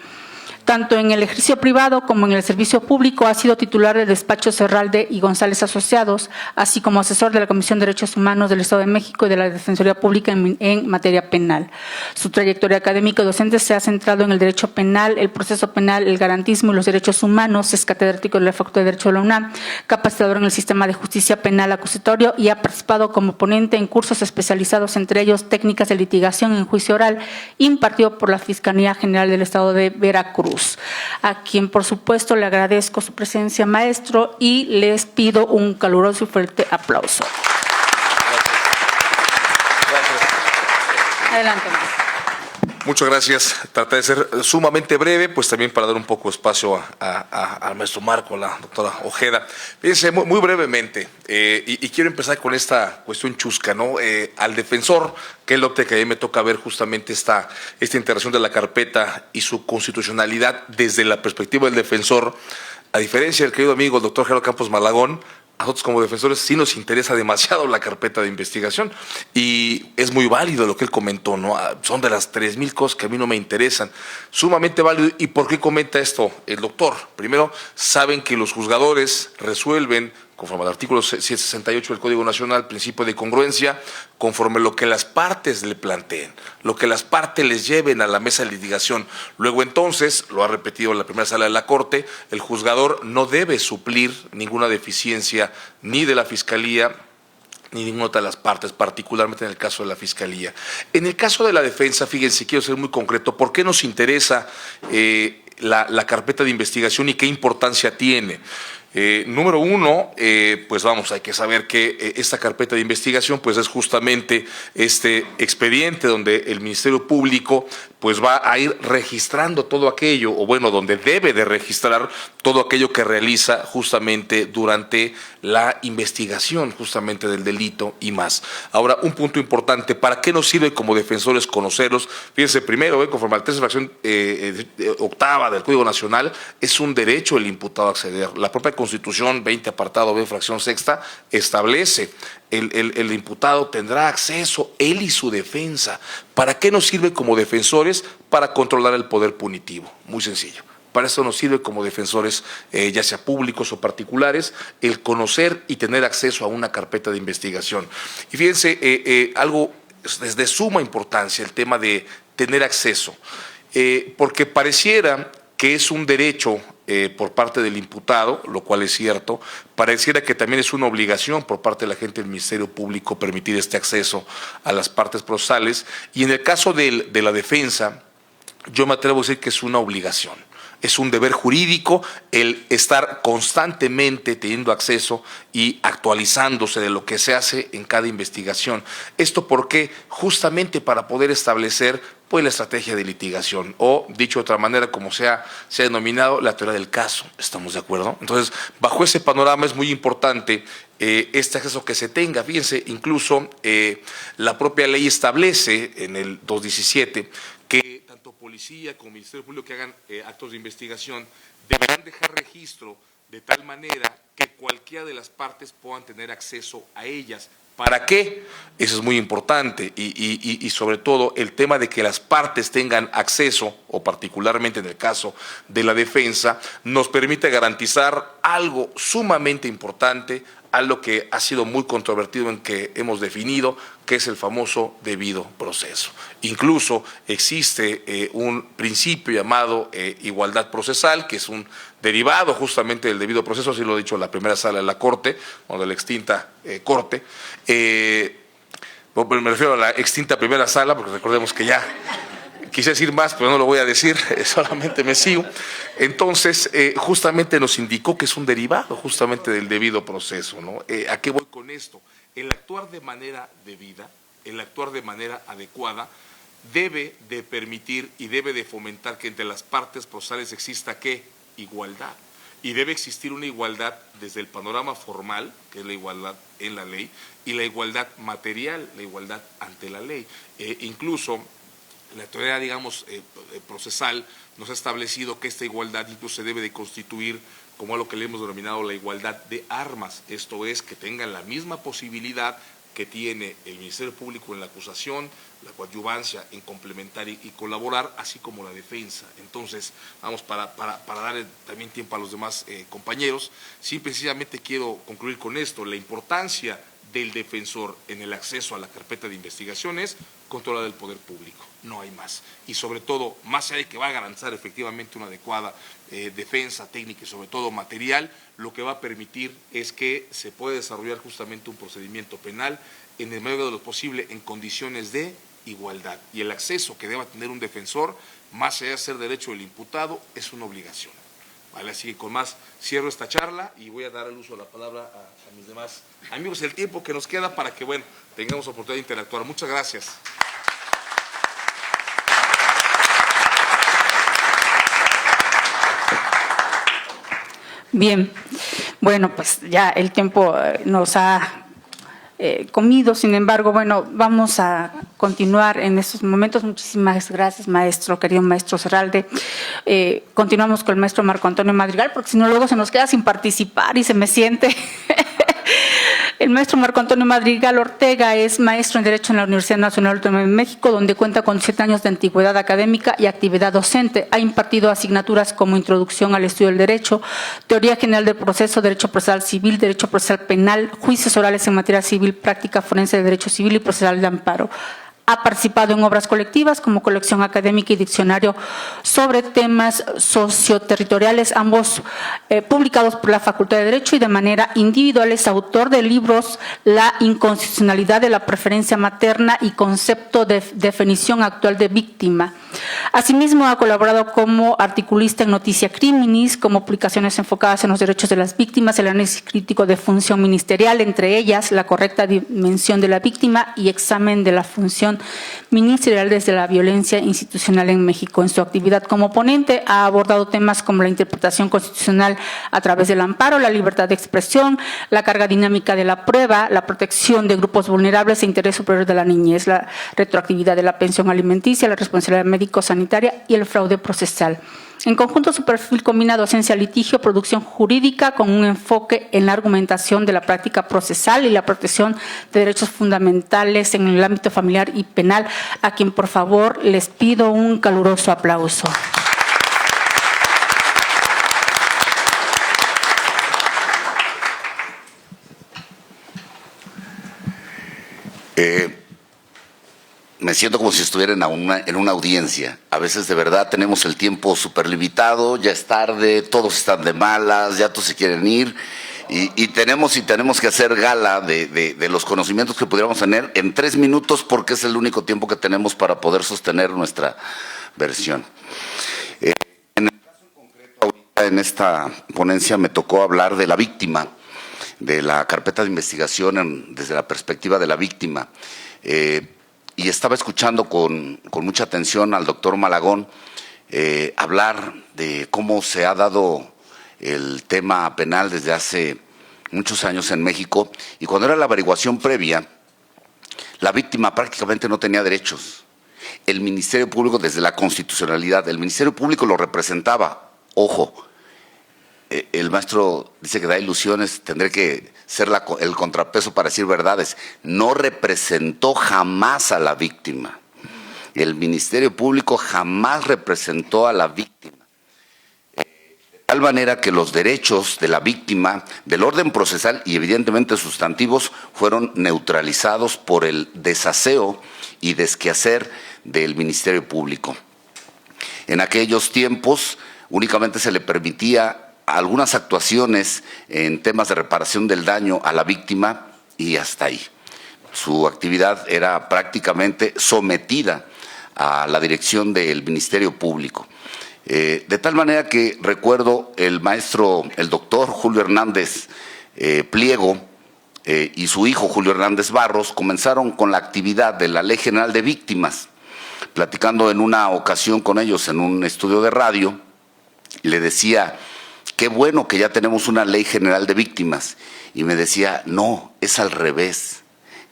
Tanto en el ejercicio privado como en el servicio público ha sido titular del despacho Serralde y González Asociados, así como asesor de la Comisión de Derechos Humanos del Estado de México y de la Defensoría Pública en materia penal. Su trayectoria académica y docente se ha centrado en el derecho penal, el proceso penal, el garantismo y los derechos humanos. Es catedrático de la Facultad de Derecho de la UNAM, capacitador en el sistema de justicia penal acusatorio y ha participado como ponente en cursos especializados, entre ellos técnicas de litigación en juicio oral, impartido por la Fiscalía General del Estado de Veracruz, a quien por supuesto le agradezco su presencia, maestro, y les pido un caluroso y fuerte aplauso. Gracias. Adelante. Muchas gracias. Trataré de ser sumamente breve, pues también para dar un poco de espacio al maestro Marco, a la doctora Ojeda. Fíjense, muy brevemente, y quiero empezar con esta cuestión chusca, ¿no? Al defensor, que es lo que a mí me toca ver justamente esta integración de la carpeta y su constitucionalidad desde la perspectiva del defensor. A diferencia del querido amigo el doctor Gerardo Campos Malagón, a nosotros como defensores sí nos interesa demasiado la carpeta de investigación y es muy válido lo que él comentó, ¿no? Son de las 3,000 cosas que a mí no me interesan, sumamente válido. ¿Y por qué comenta esto el doctor? Primero, saben que los juzgadores resuelven conforme al artículo 168 del Código Nacional, principio de congruencia, conforme lo que las partes le planteen, lo que las partes les lleven a la mesa de litigación. Luego entonces, lo ha repetido en la primera sala de la Corte, el juzgador no debe suplir ninguna deficiencia ni de la Fiscalía ni ninguna de las partes, particularmente en el caso de la Fiscalía. En el caso de la defensa, fíjense, quiero ser muy concreto, ¿por qué nos interesa la carpeta de investigación y qué importancia tiene? Número uno, pues vamos, hay que saber que esta carpeta de investigación pues es justamente este expediente donde el Ministerio Público pues va a ir registrando todo aquello, o bueno, donde debe de registrar todo aquello que realiza justamente durante la investigación justamente del delito y más. Ahora, un punto importante, ¿para qué nos sirve como defensores conocerlos? Fíjense, primero, conforme a la tercera fracción octava del Código Nacional, es un derecho el imputado a acceder. La propia Constitución, 20 apartado B, fracción sexta, establece el imputado tendrá acceso, él y su defensa. ¿Para qué nos sirve como defensores? Para controlar el poder punitivo. Muy sencillo. Para eso nos sirve como defensores, ya sea públicos o particulares, el conocer y tener acceso a una carpeta de investigación. Y fíjense, algo es de suma importancia, el tema de tener acceso, porque pareciera que es un derecho por parte del imputado, lo cual es cierto, pareciera que también es una obligación por parte de la gente del Ministerio Público permitir este acceso a las partes procesales, y en el caso de la defensa, yo me atrevo a decir que es una obligación. Es un deber jurídico el estar constantemente teniendo acceso y actualizándose de lo que se hace en cada investigación. ¿Esto por qué? Justamente para poder establecer pues la estrategia de litigación, o dicho de otra manera, como se ha denominado, la teoría del caso. ¿Estamos de acuerdo? Entonces, bajo ese panorama es muy importante este acceso que se tenga. Fíjense, incluso la propia ley establece en el 217 que tanto policía como Ministerio Público que hagan actos de investigación deberán dejar registro de tal manera que cualquiera de las partes puedan tener acceso a ellas. ¿Para qué? Eso es muy importante y sobre todo el tema de que las partes tengan acceso, o particularmente en el caso de la defensa, nos permite garantizar algo sumamente importante, algo que ha sido muy controvertido en que hemos definido, que es el famoso debido proceso. Incluso existe un principio llamado igualdad procesal, que es un derivado justamente del debido proceso, así lo ha dicho la primera sala de la Corte, o de la extinta Corte. Me refiero a la extinta primera sala, porque recordemos que ya quise decir más, pero no lo voy a decir, solamente me sigo. Entonces, justamente nos indicó que es un derivado justamente del debido proceso, ¿no? ¿A qué voy con esto? El actuar de manera debida, el actuar de manera adecuada, debe de permitir y debe de fomentar que entre las partes procesales exista ¿qué? Igualdad. Y debe existir una igualdad desde el panorama formal, que es la igualdad en la ley, y la igualdad material, la igualdad ante la ley. Incluso la teoría, digamos, procesal nos ha establecido que esta igualdad incluso se debe de constituir como a lo que le hemos denominado la igualdad de armas, esto es, que tengan la misma posibilidad que tiene el Ministerio Público en la acusación, la coadyuvancia en complementar y colaborar, así como la defensa. Entonces, vamos, para dar también tiempo a los demás compañeros, sí, precisamente quiero concluir con esto, la importancia del defensor en el acceso a la carpeta de investigación es controlar el poder público, no hay más. Y sobre todo, más allá de que va a garantizar efectivamente una adecuada defensa técnica y sobre todo material, lo que va a permitir es que se pueda desarrollar justamente un procedimiento penal en el medio de lo posible en condiciones de igualdad. Y el acceso que deba tener un defensor, más allá de ser derecho del imputado, es una obligación. Vale, así que con más cierro esta charla y voy a dar el uso de la palabra a mis demás amigos el tiempo que nos queda para que, bueno, tengamos oportunidad de interactuar. Muchas gracias. Bien, bueno, pues ya el tiempo nos ha comido, sin embargo, bueno, vamos a continuar en estos momentos. Muchísimas gracias, maestro, querido maestro Serralde. Continuamos con el maestro Marco Antonio Madrigal, porque si no luego se nos queda sin participar y se me siente El maestro Marco Antonio Madrigal Ortega es maestro en Derecho en la Universidad Nacional Autónoma de México, donde cuenta con 7 años de antigüedad académica y actividad docente. Ha impartido asignaturas como Introducción al Estudio del Derecho, Teoría General del Proceso, Derecho Procesal Civil, Derecho Procesal Penal, Juicios Orales en Materia Civil, Práctica Forense de Derecho Civil y Procesal de Amparo. Ha participado en obras colectivas como colección académica y diccionario sobre temas socioterritoriales, ambos publicados por la Facultad de Derecho, y de manera individual es autor de libros La inconstitucionalidad de la preferencia materna y Concepto de definición actual de víctima. Asimismo, ha colaborado como articulista en Noticia Criminis, como publicaciones enfocadas en los derechos de las víctimas, el análisis crítico de función ministerial, entre ellas la correcta dimensión de la víctima y examen de la función ministerial desde la violencia institucional en México. En su actividad como ponente ha abordado temas como la interpretación constitucional a través del amparo, la libertad de expresión, la carga dinámica de la prueba, la protección de grupos vulnerables e interés superior de la niñez, la retroactividad de la pensión alimenticia, la responsabilidad médico-sanitaria y el fraude procesal. En conjunto, su perfil combina docencia-litigio, producción jurídica con un enfoque en la argumentación de la práctica procesal y la protección de derechos fundamentales en el ámbito familiar y penal, a quien por favor les pido un caluroso aplauso. Me siento como si estuviera en una audiencia. A veces de verdad tenemos el tiempo súper limitado, ya es tarde, todos están de malas, ya todos se quieren ir y tenemos que hacer gala de los conocimientos que pudiéramos tener en 3 minutos, porque es el único tiempo que tenemos para poder sostener nuestra versión. En el caso concreto, ahorita en esta ponencia me tocó hablar de la víctima, de la carpeta de investigación desde la perspectiva de la víctima. Y estaba escuchando con mucha atención al doctor Malagón hablar de cómo se ha dado el tema penal desde hace muchos años en México, y cuando era la averiguación previa, la víctima prácticamente no tenía derechos. El Ministerio Público, desde la constitucionalidad, el Ministerio Público lo representaba. Ojo, el maestro dice que da ilusiones, tendré que ser el contrapeso para decir verdades. No representó jamás a la víctima. El Ministerio Público jamás representó a la víctima. De tal manera que los derechos de la víctima, del orden procesal y evidentemente sustantivos, fueron neutralizados por el desaseo y desquehacer del Ministerio Público. En aquellos tiempos únicamente se le permitía algunas actuaciones en temas de reparación del daño a la víctima y hasta ahí. Su actividad era prácticamente sometida a la dirección del Ministerio Público. De tal manera que recuerdo el doctor Julio Hernández Pliego y su hijo Julio Hernández Barros comenzaron con la actividad de la Ley General de Víctimas. Platicando en una ocasión con ellos en un estudio de radio, le decía: qué bueno que ya tenemos una Ley General de Víctimas. Y me decía: no, es al revés.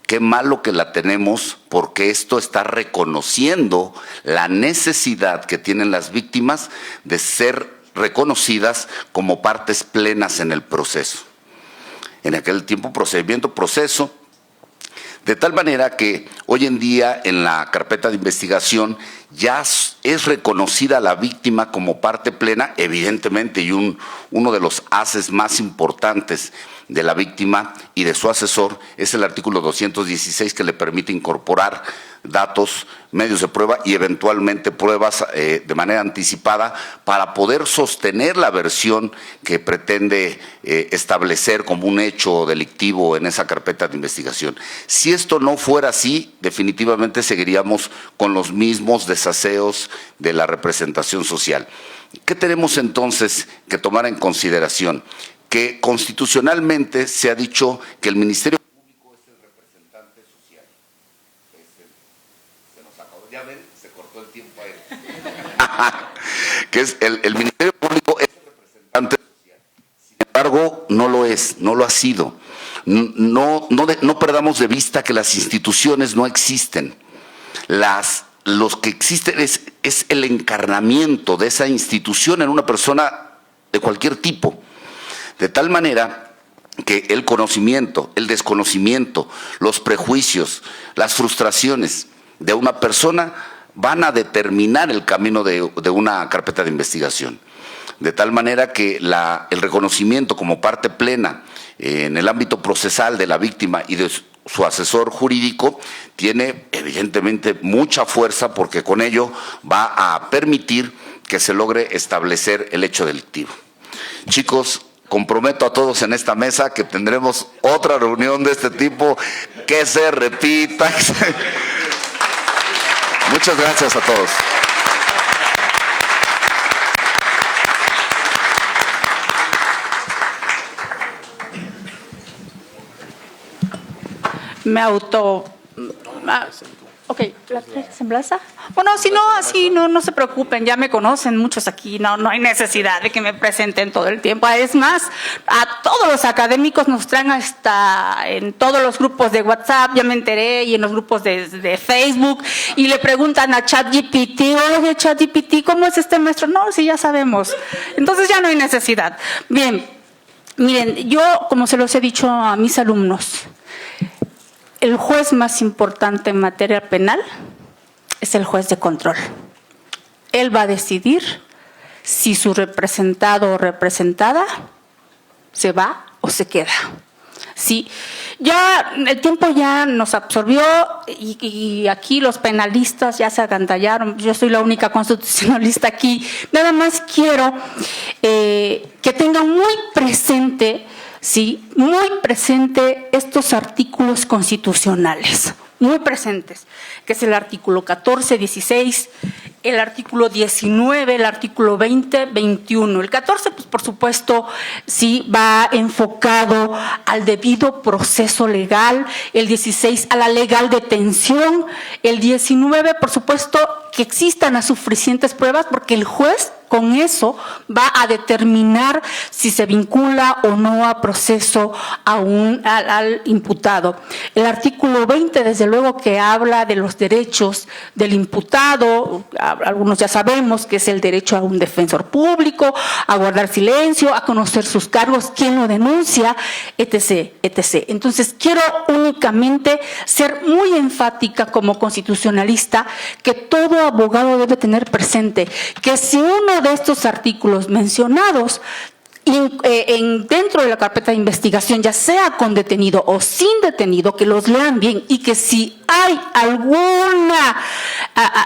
Qué malo que la tenemos, porque esto está reconociendo la necesidad que tienen las víctimas de ser reconocidas como partes plenas en el proceso. En aquel tiempo, procedimiento, proceso. De tal manera que hoy en día en la carpeta de investigación ya es reconocida la víctima como parte plena, evidentemente, y uno de los haces más importantes de la víctima y de su asesor es el artículo 216, que le permite incorporar datos, medios de prueba y eventualmente pruebas de manera anticipada para poder sostener la versión que pretende establecer como un hecho delictivo en esa carpeta de investigación. Si esto no fuera así, definitivamente seguiríamos con los mismos desaseos de la representación social. ¿Qué tenemos entonces que tomar en consideración? Que constitucionalmente se ha dicho que el Ministerio Público es el representante social. Se nos acabó, ya ven, se cortó el tiempo ahí. Que es el Ministerio Público es el representante social. Sin embargo, no lo es, no lo ha sido. No perdamos de vista que las instituciones no existen. Los que existen es el encarnamiento de esa institución en una persona de cualquier tipo. De tal manera que el conocimiento, el desconocimiento, los prejuicios, las frustraciones de una persona van a determinar el camino de una carpeta de investigación. De tal manera que el reconocimiento como parte plena en el ámbito procesal de la víctima y de su asesor jurídico tiene evidentemente mucha fuerza, porque con ello va a permitir que se logre establecer el hecho delictivo. Chicos, comprometo a todos en esta mesa que tendremos otra reunión de este tipo, que se repita. Muchas gracias a todos. Me auto... Ok, ¿la semblanza? Bueno, si no, así no se preocupen, ya me conocen muchos aquí, no hay necesidad de que me presenten todo el tiempo. Es más, a todos los académicos nos traen hasta en todos los grupos de WhatsApp, ya me enteré, y en los grupos de Facebook, y le preguntan a ChatGPT, oye, ChatGPT, ¿cómo es este maestro? No, sí, ya sabemos. Entonces ya no hay necesidad. Bien, miren, yo, como se los he dicho a mis alumnos, el juez más importante en materia penal es el juez de control. Él va a decidir si su representado o representada se va o se queda. Sí, ya el tiempo ya nos absorbió y aquí los penalistas ya se agandallaron. Yo soy la única constitucionalista aquí. Nada más quiero que tengan muy presente, sí, muy presente estos artículos constitucionales, muy presentes, que es el artículo 14, 16, el artículo 19, el artículo 20, 21. El 14, pues por supuesto, sí va enfocado al debido proceso legal, el 16 a la legal detención, el 19, por supuesto, que existan las suficientes pruebas, porque el juez con eso va a determinar si se vincula o no a proceso al imputado. El artículo 20, desde luego, que habla de los derechos del imputado. Algunos ya sabemos que es el derecho a un defensor público, a guardar silencio, a conocer sus cargos, quién lo denuncia, etc., etc. Entonces, quiero únicamente ser muy enfática como constitucionalista, que todo abogado debe tener presente que si uno de estos artículos mencionados dentro de la carpeta de investigación, ya sea con detenido o sin detenido, que los lean bien, y que si hay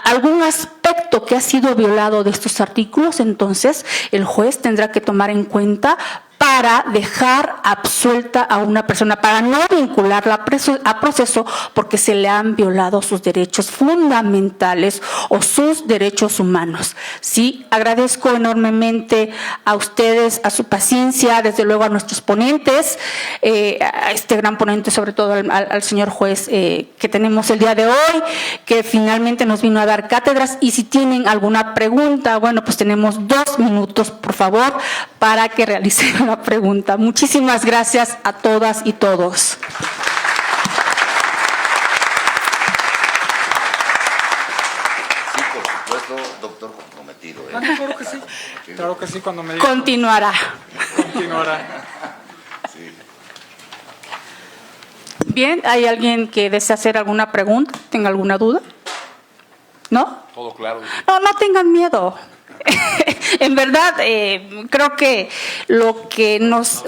algún aspecto que ha sido violado de estos artículos, entonces el juez tendrá que tomar en cuenta para dejar absuelta a una persona, para no vincularla a proceso porque se le han violado sus derechos fundamentales o sus derechos humanos. Sí, agradezco enormemente a ustedes, a su paciencia, desde luego a nuestros ponentes, a este gran ponente, sobre todo al señor juez que tenemos el día de hoy, que finalmente nos vino a dar cátedras. Y si tienen alguna pregunta, bueno, pues tenemos 2 minutos, por favor, para que realicen la pregunta. Muchísimas gracias a todas y todos. Sí, por supuesto, doctor comprometido. Claro que sí. Claro que sí, cuando me diga. Continuará. Continuará. Bien, ¿hay alguien que desea hacer alguna pregunta? ¿Tenga alguna duda? ¿No? Todo claro. No tengan miedo. En verdad, creo que lo que nos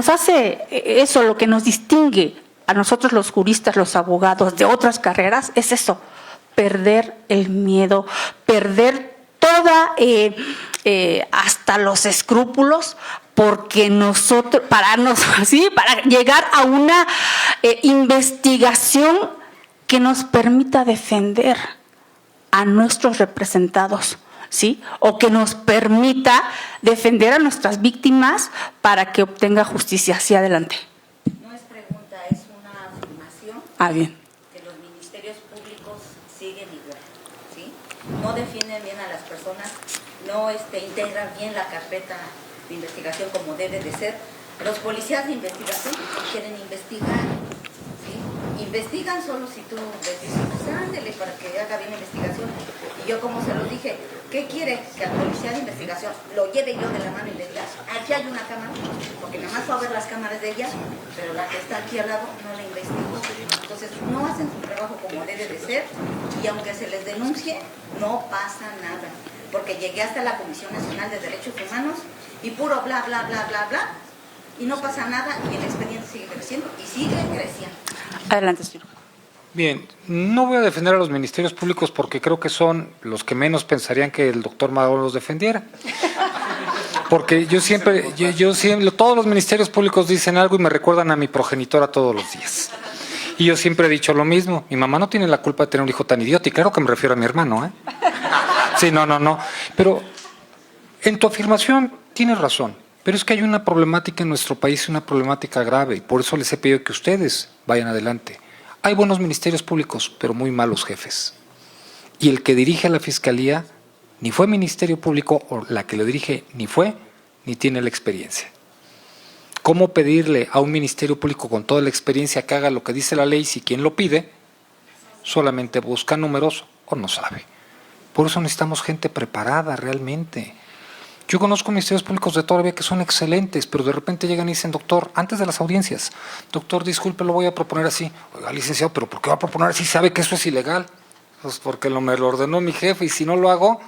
hace eso, lo que nos distingue a nosotros los juristas, los abogados de otras carreras, es eso: perder el miedo, perder hasta los escrúpulos, porque para llegar a una investigación que nos permita defender a nuestros representados, ¿sí? O que nos permita defender a nuestras víctimas para que obtenga justicia. Hacia adelante. No es pregunta, es una afirmación. Bien. Que los ministerios públicos siguen igual, ¿sí? No defienden bien a las personas, no integran bien la carpeta de investigación como debe de ser. Los policías de investigación quieren investigar, ¿sí? Investigan solo si tú les dices, pues ándele para que haga bien la investigación. Y yo, como se los dije, ¿Qué quiere? Que al policía de investigación lo lleve yo de la mano y le diga, aquí hay una cámara, porque nada más fue a ver las cámaras de ella, pero la que está aquí al lado no la investigó. Entonces no hacen su trabajo como debe de ser, y aunque se les denuncie, no pasa nada. Porque llegué hasta la Comisión Nacional de Derechos Humanos y puro bla, bla, bla, bla, bla, y no pasa nada y el expediente sigue creciendo y sigue creciendo. Adelante, señor. Bien, no voy a defender a los ministerios públicos porque creo que son los que menos pensarían que el doctor Malagón los defendiera. Porque yo siempre, todos los ministerios públicos dicen algo y me recuerdan a mi progenitora todos los días. Y yo siempre he dicho lo mismo, mi mamá no tiene la culpa de tener un hijo tan idiota, y claro que me refiero a mi hermano, ¿eh? Sí, no. Pero en tu afirmación tienes razón, pero es que hay una problemática en nuestro país, una problemática grave, y por eso les he pedido que ustedes vayan adelante. Hay buenos ministerios públicos, pero muy malos jefes. Y el que dirige a la Fiscalía ni fue ministerio público, o la que lo dirige ni fue, ni tiene la experiencia. ¿Cómo pedirle a un ministerio público con toda la experiencia que haga lo que dice la ley si quien lo pide solamente busca números o no sabe? Por eso necesitamos gente preparada realmente. Yo conozco ministerios públicos de todavía que son excelentes, pero de repente llegan y dicen, doctor, antes de las audiencias, doctor, disculpe, lo voy a proponer así. Oiga, licenciado, ¿pero por qué va a proponer así? ¿Sabe que eso es ilegal? Pues porque me lo ordenó mi jefe y si no lo hago,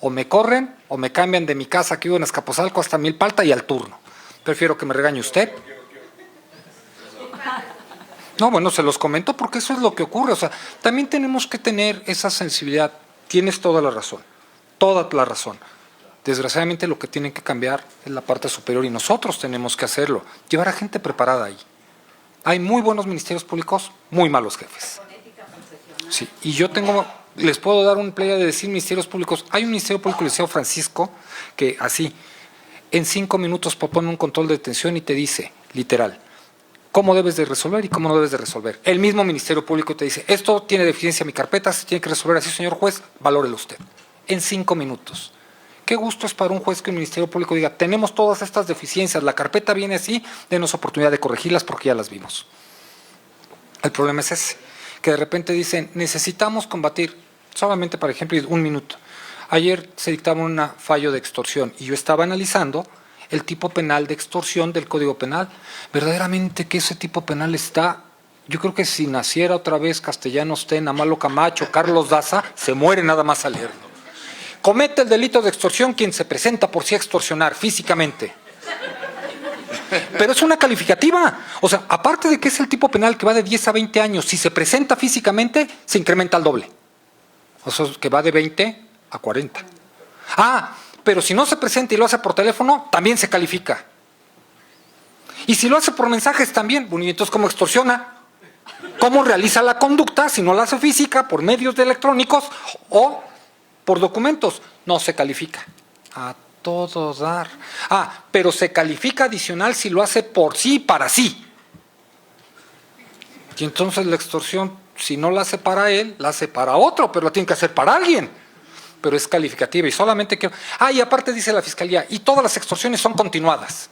o me corren o me cambian de mi casa que vivo en Azcapotzalco hasta Milpalta y al turno. Prefiero que me regañe usted. No, bueno, se los comento porque eso es lo que ocurre. O sea, también tenemos que tener esa sensibilidad. Tienes toda la razón, toda la razón. Desgraciadamente lo que tienen que cambiar es la parte superior y nosotros tenemos que hacerlo, llevar a gente preparada ahí. Hay muy buenos ministerios públicos, muy malos jefes. Sí, y yo les puedo dar un playa de decir ministerios públicos. Hay un ministerio público, el Liceo Francisco, que así, en 5 minutos propone un control de detención y te dice, literal, cómo debes de resolver y cómo no debes de resolver. El mismo ministerio público te dice, esto tiene deficiencia en mi carpeta, se tiene que resolver así, señor juez, valórelo usted. En 5 minutos. Qué gusto es para un juez que el Ministerio Público diga, tenemos todas estas deficiencias, la carpeta viene así, denos oportunidad de corregirlas porque ya las vimos. El problema es ese, que de repente dicen, necesitamos combatir, solamente para ejemplo, 1 minuto. Ayer se dictaba un fallo de extorsión y yo estaba analizando el tipo penal de extorsión del Código Penal. Verdaderamente que ese tipo penal está, yo creo que si naciera otra vez Castellanos Ten, Amalo Camacho, Carlos Daza, se muere nada más al leerlo. Comete el delito de extorsión quien se presenta por sí a extorsionar físicamente. Pero es una calificativa. O sea, aparte de que es el tipo penal que va de 10 a 20 años, si se presenta físicamente, se incrementa al doble. O sea, que va de 20 a 40. Ah, pero si no se presenta y lo hace por teléfono, también se califica. Y si lo hace por mensajes también, bueno, y entonces ¿cómo extorsiona? ¿Cómo realiza la conducta si no la hace física, por medios electrónicos o por documentos? No se califica. A todo dar. Ah, pero se califica adicional si lo hace por sí y para sí. Y entonces la extorsión, si no la hace para él, la hace para otro, pero la tiene que hacer para alguien. Pero es calificativa y solamente quiero... Ah, y aparte dice la Fiscalía, y todas las extorsiones son continuadas.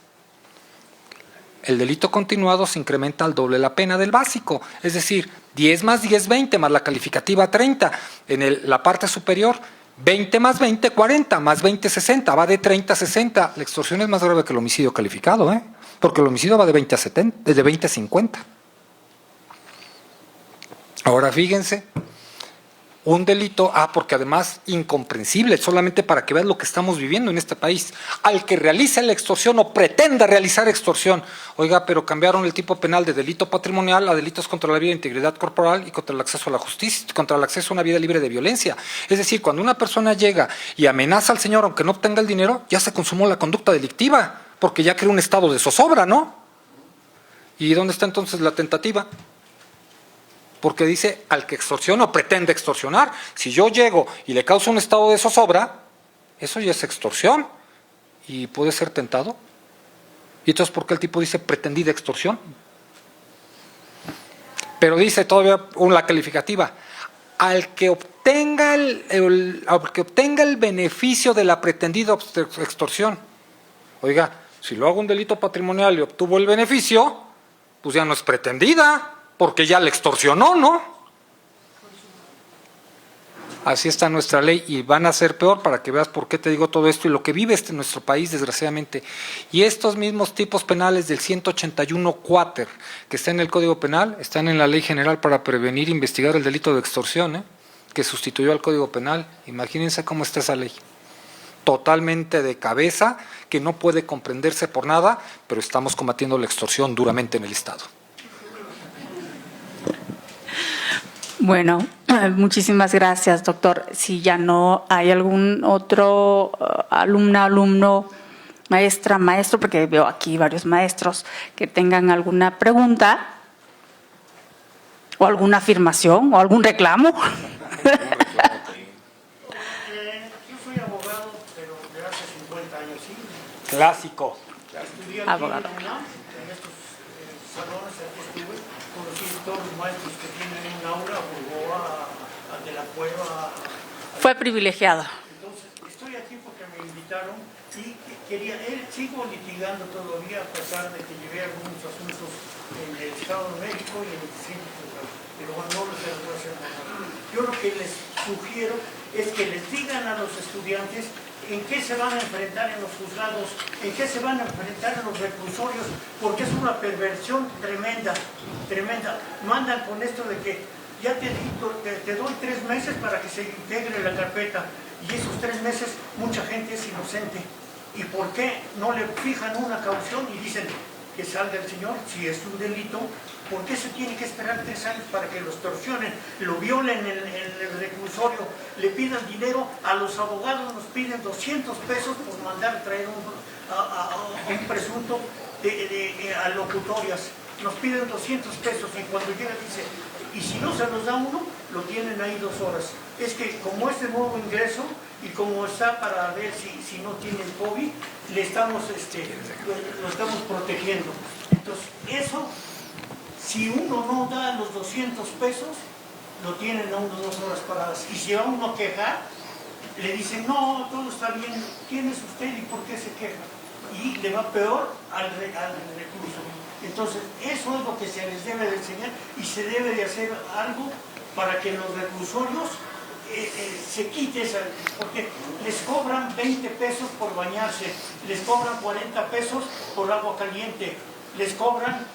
El delito continuado se incrementa al doble la pena del básico, es decir, 10 más 10, 20, más la calificativa 30. En la parte superior, 20 más 20, 40, más 20, 60, va de 30 a 60. La extorsión es más grave que el homicidio calificado, porque el homicidio va de 20 a 70, de 20 a 50. Ahora fíjense, un delito, porque además incomprensible, solamente para que vean lo que estamos viviendo en este país, al que realice la extorsión o pretenda realizar extorsión. Oiga, pero cambiaron el tipo penal de delito patrimonial a delitos contra la vida e integridad corporal y contra el acceso a la justicia, contra el acceso a una vida libre de violencia. Es decir, cuando una persona llega y amenaza al señor aunque no obtenga el dinero, ya se consumó la conducta delictiva, porque ya creó un estado de zozobra, ¿no? ¿Y dónde está entonces la tentativa? Porque dice al que extorsiona o pretende extorsionar. Si yo llego y le causo un estado de zozobra, eso ya es extorsión y puede ser tentado. ¿Y entonces por qué el tipo dice pretendida extorsión? Pero dice todavía la calificativa, al que obtenga el beneficio de la pretendida extorsión. Oiga, si lo hago un delito patrimonial y obtuvo el beneficio, pues ya no es pretendida, porque ya le extorsionó, ¿no? Así está nuestra ley y van a ser peor, para que veas por qué te digo todo esto y lo que vive nuestro país, desgraciadamente. Y estos mismos tipos penales del 181 cuáter que está en el Código Penal están en la Ley General para prevenir e investigar el delito de extorsión, que sustituyó al Código Penal. Imagínense cómo está esa ley. Totalmente de cabeza, que no puede comprenderse por nada, pero estamos combatiendo la extorsión duramente en el Estado. Bueno, muchísimas gracias, doctor. Si ya no hay algún otro alumno, maestra, maestro, porque veo aquí varios maestros que tengan alguna pregunta o alguna afirmación o algún reclamo. Yo soy abogado, pero de hace 50 años, ¿sí? Clásico. Estudié aquí Abogado. en la UNAM, en estos salones aquí estuve, conocí todos los maestros que tienen un aula, Burgoa, de la Cueva. Fue privilegiado. Entonces, estoy aquí porque me invitaron y sigo litigando todavía, a pesar de que llevé algunos asuntos en el Estado de México y en el Distrito Federal, pero no les voy a hacer nada. Yo lo que les sugiero es que les digan a los estudiantes en qué se van a enfrentar en los juzgados, en qué se van a enfrentar en los reclusorios, porque es una perversión tremenda, tremenda. Mandan con esto de que ya te doy 3 meses para que se integre la carpeta, y esos 3 meses mucha gente es inocente. ¿Y por qué no le fijan una caución y dicen que salga el señor? Si es un delito, ¿por qué se tiene que esperar 3 años para que lo extorsionen, lo violen en el reclusorio, le pidan dinero? A los abogados nos piden 200 pesos por mandar traer a un presunto a locutorias. Nos piden 200 pesos y cuando llega dice, y si no se los da uno, lo tienen ahí 2 horas. Es que como es de nuevo ingreso y como está para ver si no tienen COVID, lo estamos protegiendo. Entonces, eso, si uno no da los 200 pesos, lo tienen a uno 2 horas paradas. Y si va uno a quejar, le dicen, no, todo está bien, ¿quién es usted y por qué se queja? Y le va peor al recluso. Entonces, eso es lo que se les debe de enseñar y se debe de hacer algo para que los reclusorios se quite esa, porque les cobran 20 pesos por bañarse, les cobran 40 pesos por agua caliente, les cobran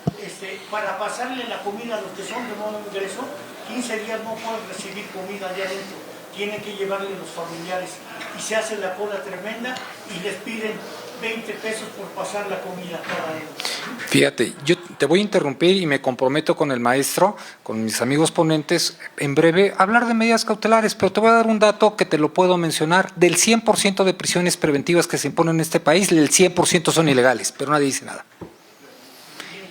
para pasarle la comida a los que son de nuevo ingreso, 15 días no pueden recibir comida de adentro, tienen que llevarle los familiares y se hace la cola tremenda y les piden 20 pesos por pasar la comida cada uno. Fíjate, yo te voy a interrumpir y me comprometo con el maestro, con mis amigos ponentes, en breve, a hablar de medidas cautelares, pero te voy a dar un dato que te lo puedo mencionar. Del 100% de prisiones preventivas que se imponen en este país, el 100% son ilegales, pero nadie dice nada.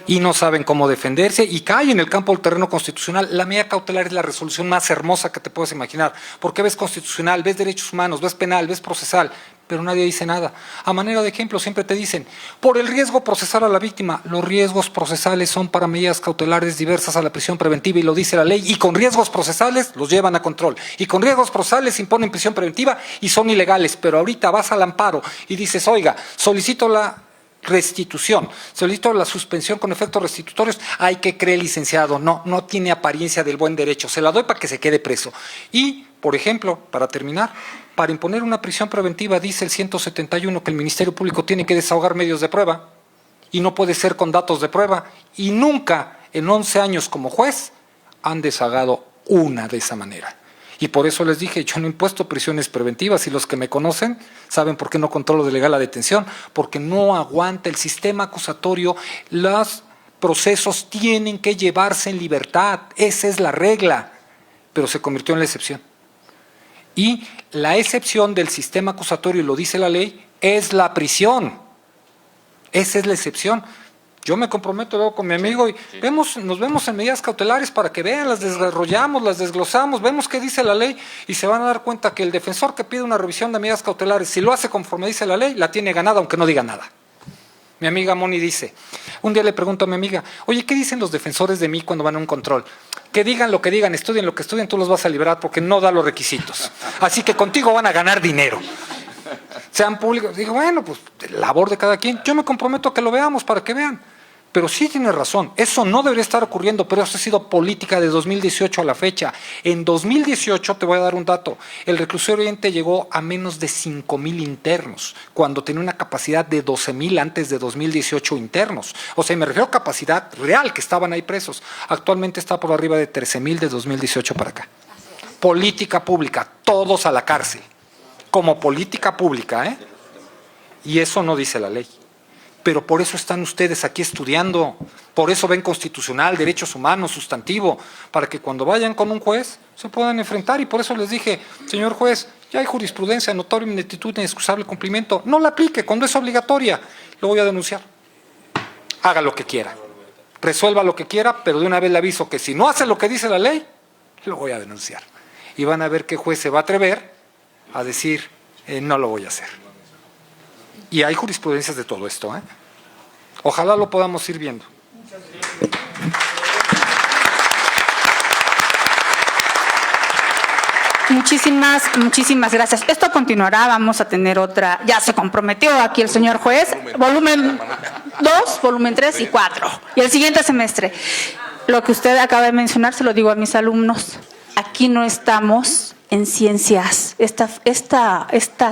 Y no saben cómo defenderse y caen en el campo del terreno constitucional. La medida cautelar es la resolución más hermosa que te puedes imaginar, porque ves constitucional, ves derechos humanos, ves penal, ves procesal, pero nadie dice nada. A manera de ejemplo siempre te dicen, por el riesgo procesal a la víctima, los riesgos procesales son para medidas cautelares diversas a la prisión preventiva y lo dice la ley, y con riesgos procesales los llevan a control, y con riesgos procesales imponen prisión preventiva y son ilegales, pero ahorita vas al amparo y dices, oiga, solicito la restitución, solicito la suspensión con efectos restitutorios, hay que creer, licenciado, no tiene apariencia del buen derecho, se la doy para que se quede preso. Y, por ejemplo, para terminar, para imponer una prisión preventiva dice el 171 que el Ministerio Público tiene que desahogar medios de prueba y no puede ser con datos de prueba, y nunca en 11 años como juez han desahogado una de esa manera. Y por eso les dije, yo no he impuesto prisiones preventivas y los que me conocen saben por qué no controlo de legal la detención, porque no aguanta el sistema acusatorio, los procesos tienen que llevarse en libertad, esa es la regla, pero se convirtió en la excepción. Y la excepción del sistema acusatorio, y lo dice la ley, es la prisión, esa es la excepción. Yo me comprometo luego con mi amigo y nos vemos en medidas cautelares para que vean, las desarrollamos, las desglosamos, vemos qué dice la ley y se van a dar cuenta que el defensor que pide una revisión de medidas cautelares, si lo hace conforme dice la ley, la tiene ganada aunque no diga nada. Mi amiga Moni dice, un día le pregunto a mi amiga, oye, ¿qué dicen los defensores de mí cuando van a un control? Que digan lo que digan, estudien lo que estudien, tú los vas a liberar porque no da los requisitos. Así que contigo van a ganar dinero. Sean públicos. Digo, bueno, pues labor de cada quien. Yo me comprometo a que lo veamos para que vean. Pero sí tiene razón, eso no debería estar ocurriendo, pero eso ha sido política de 2018 a la fecha. En 2018, te voy a dar un dato, el Reclusorio Oriente llegó a menos de 5,000 internos, cuando tenía una capacidad de 12,000 antes de 2018 internos. O sea, me refiero a capacidad real, que estaban ahí presos. Actualmente está por arriba de 13,000 de 2018 para acá. Política pública, todos a la cárcel, como política pública, ¿eh? Y eso no dice la ley. Pero por eso están ustedes aquí estudiando, por eso ven constitucional, derechos humanos, sustantivo, para que cuando vayan con un juez se puedan enfrentar. Y por eso les dije, señor juez, ya hay jurisprudencia, notoria ineptitud, inexcusable cumplimiento, no la aplique, cuando es obligatoria, lo voy a denunciar. Haga lo que quiera, resuelva lo que quiera, pero de una vez le aviso que si no hace lo que dice la ley, lo voy a denunciar. Y van a ver qué juez se va a atrever a decir, no lo voy a hacer. Y hay jurisprudencias de todo esto, ¿eh? Ojalá lo podamos ir viendo. Muchísimas gracias. Esto continuará, vamos a tener otra, ya se comprometió aquí el señor juez, volumen 2, volumen 3 y 4. Y el siguiente semestre. Lo que usted acaba de mencionar, se lo digo a mis alumnos, aquí no estamos en ciencias. Esta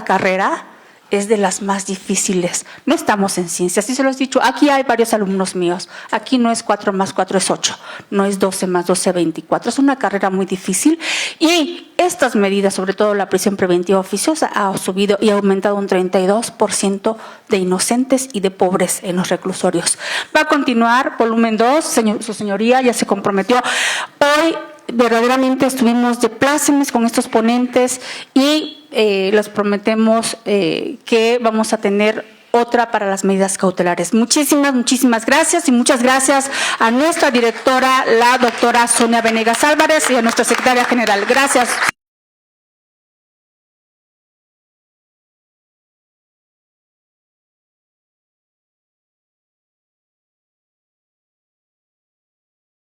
carrera es de las más difíciles. No estamos en ciencias, sí se los he dicho. Aquí hay varios alumnos míos. Aquí no es 4 más 4 es 8. No es 12 más 12, 24. Es una carrera muy difícil. Y estas medidas, sobre todo la prisión preventiva oficiosa, ha subido y ha aumentado un 32% de inocentes y de pobres en los reclusorios. Va a continuar, volumen 2, su señoría ya se comprometió. Hoy verdaderamente estuvimos de plácemes con estos ponentes y les prometemos que vamos a tener otra para las medidas cautelares. Muchísimas gracias y muchas gracias a nuestra directora, la doctora Sonia Venegas Álvarez, y a nuestra secretaria general. Gracias.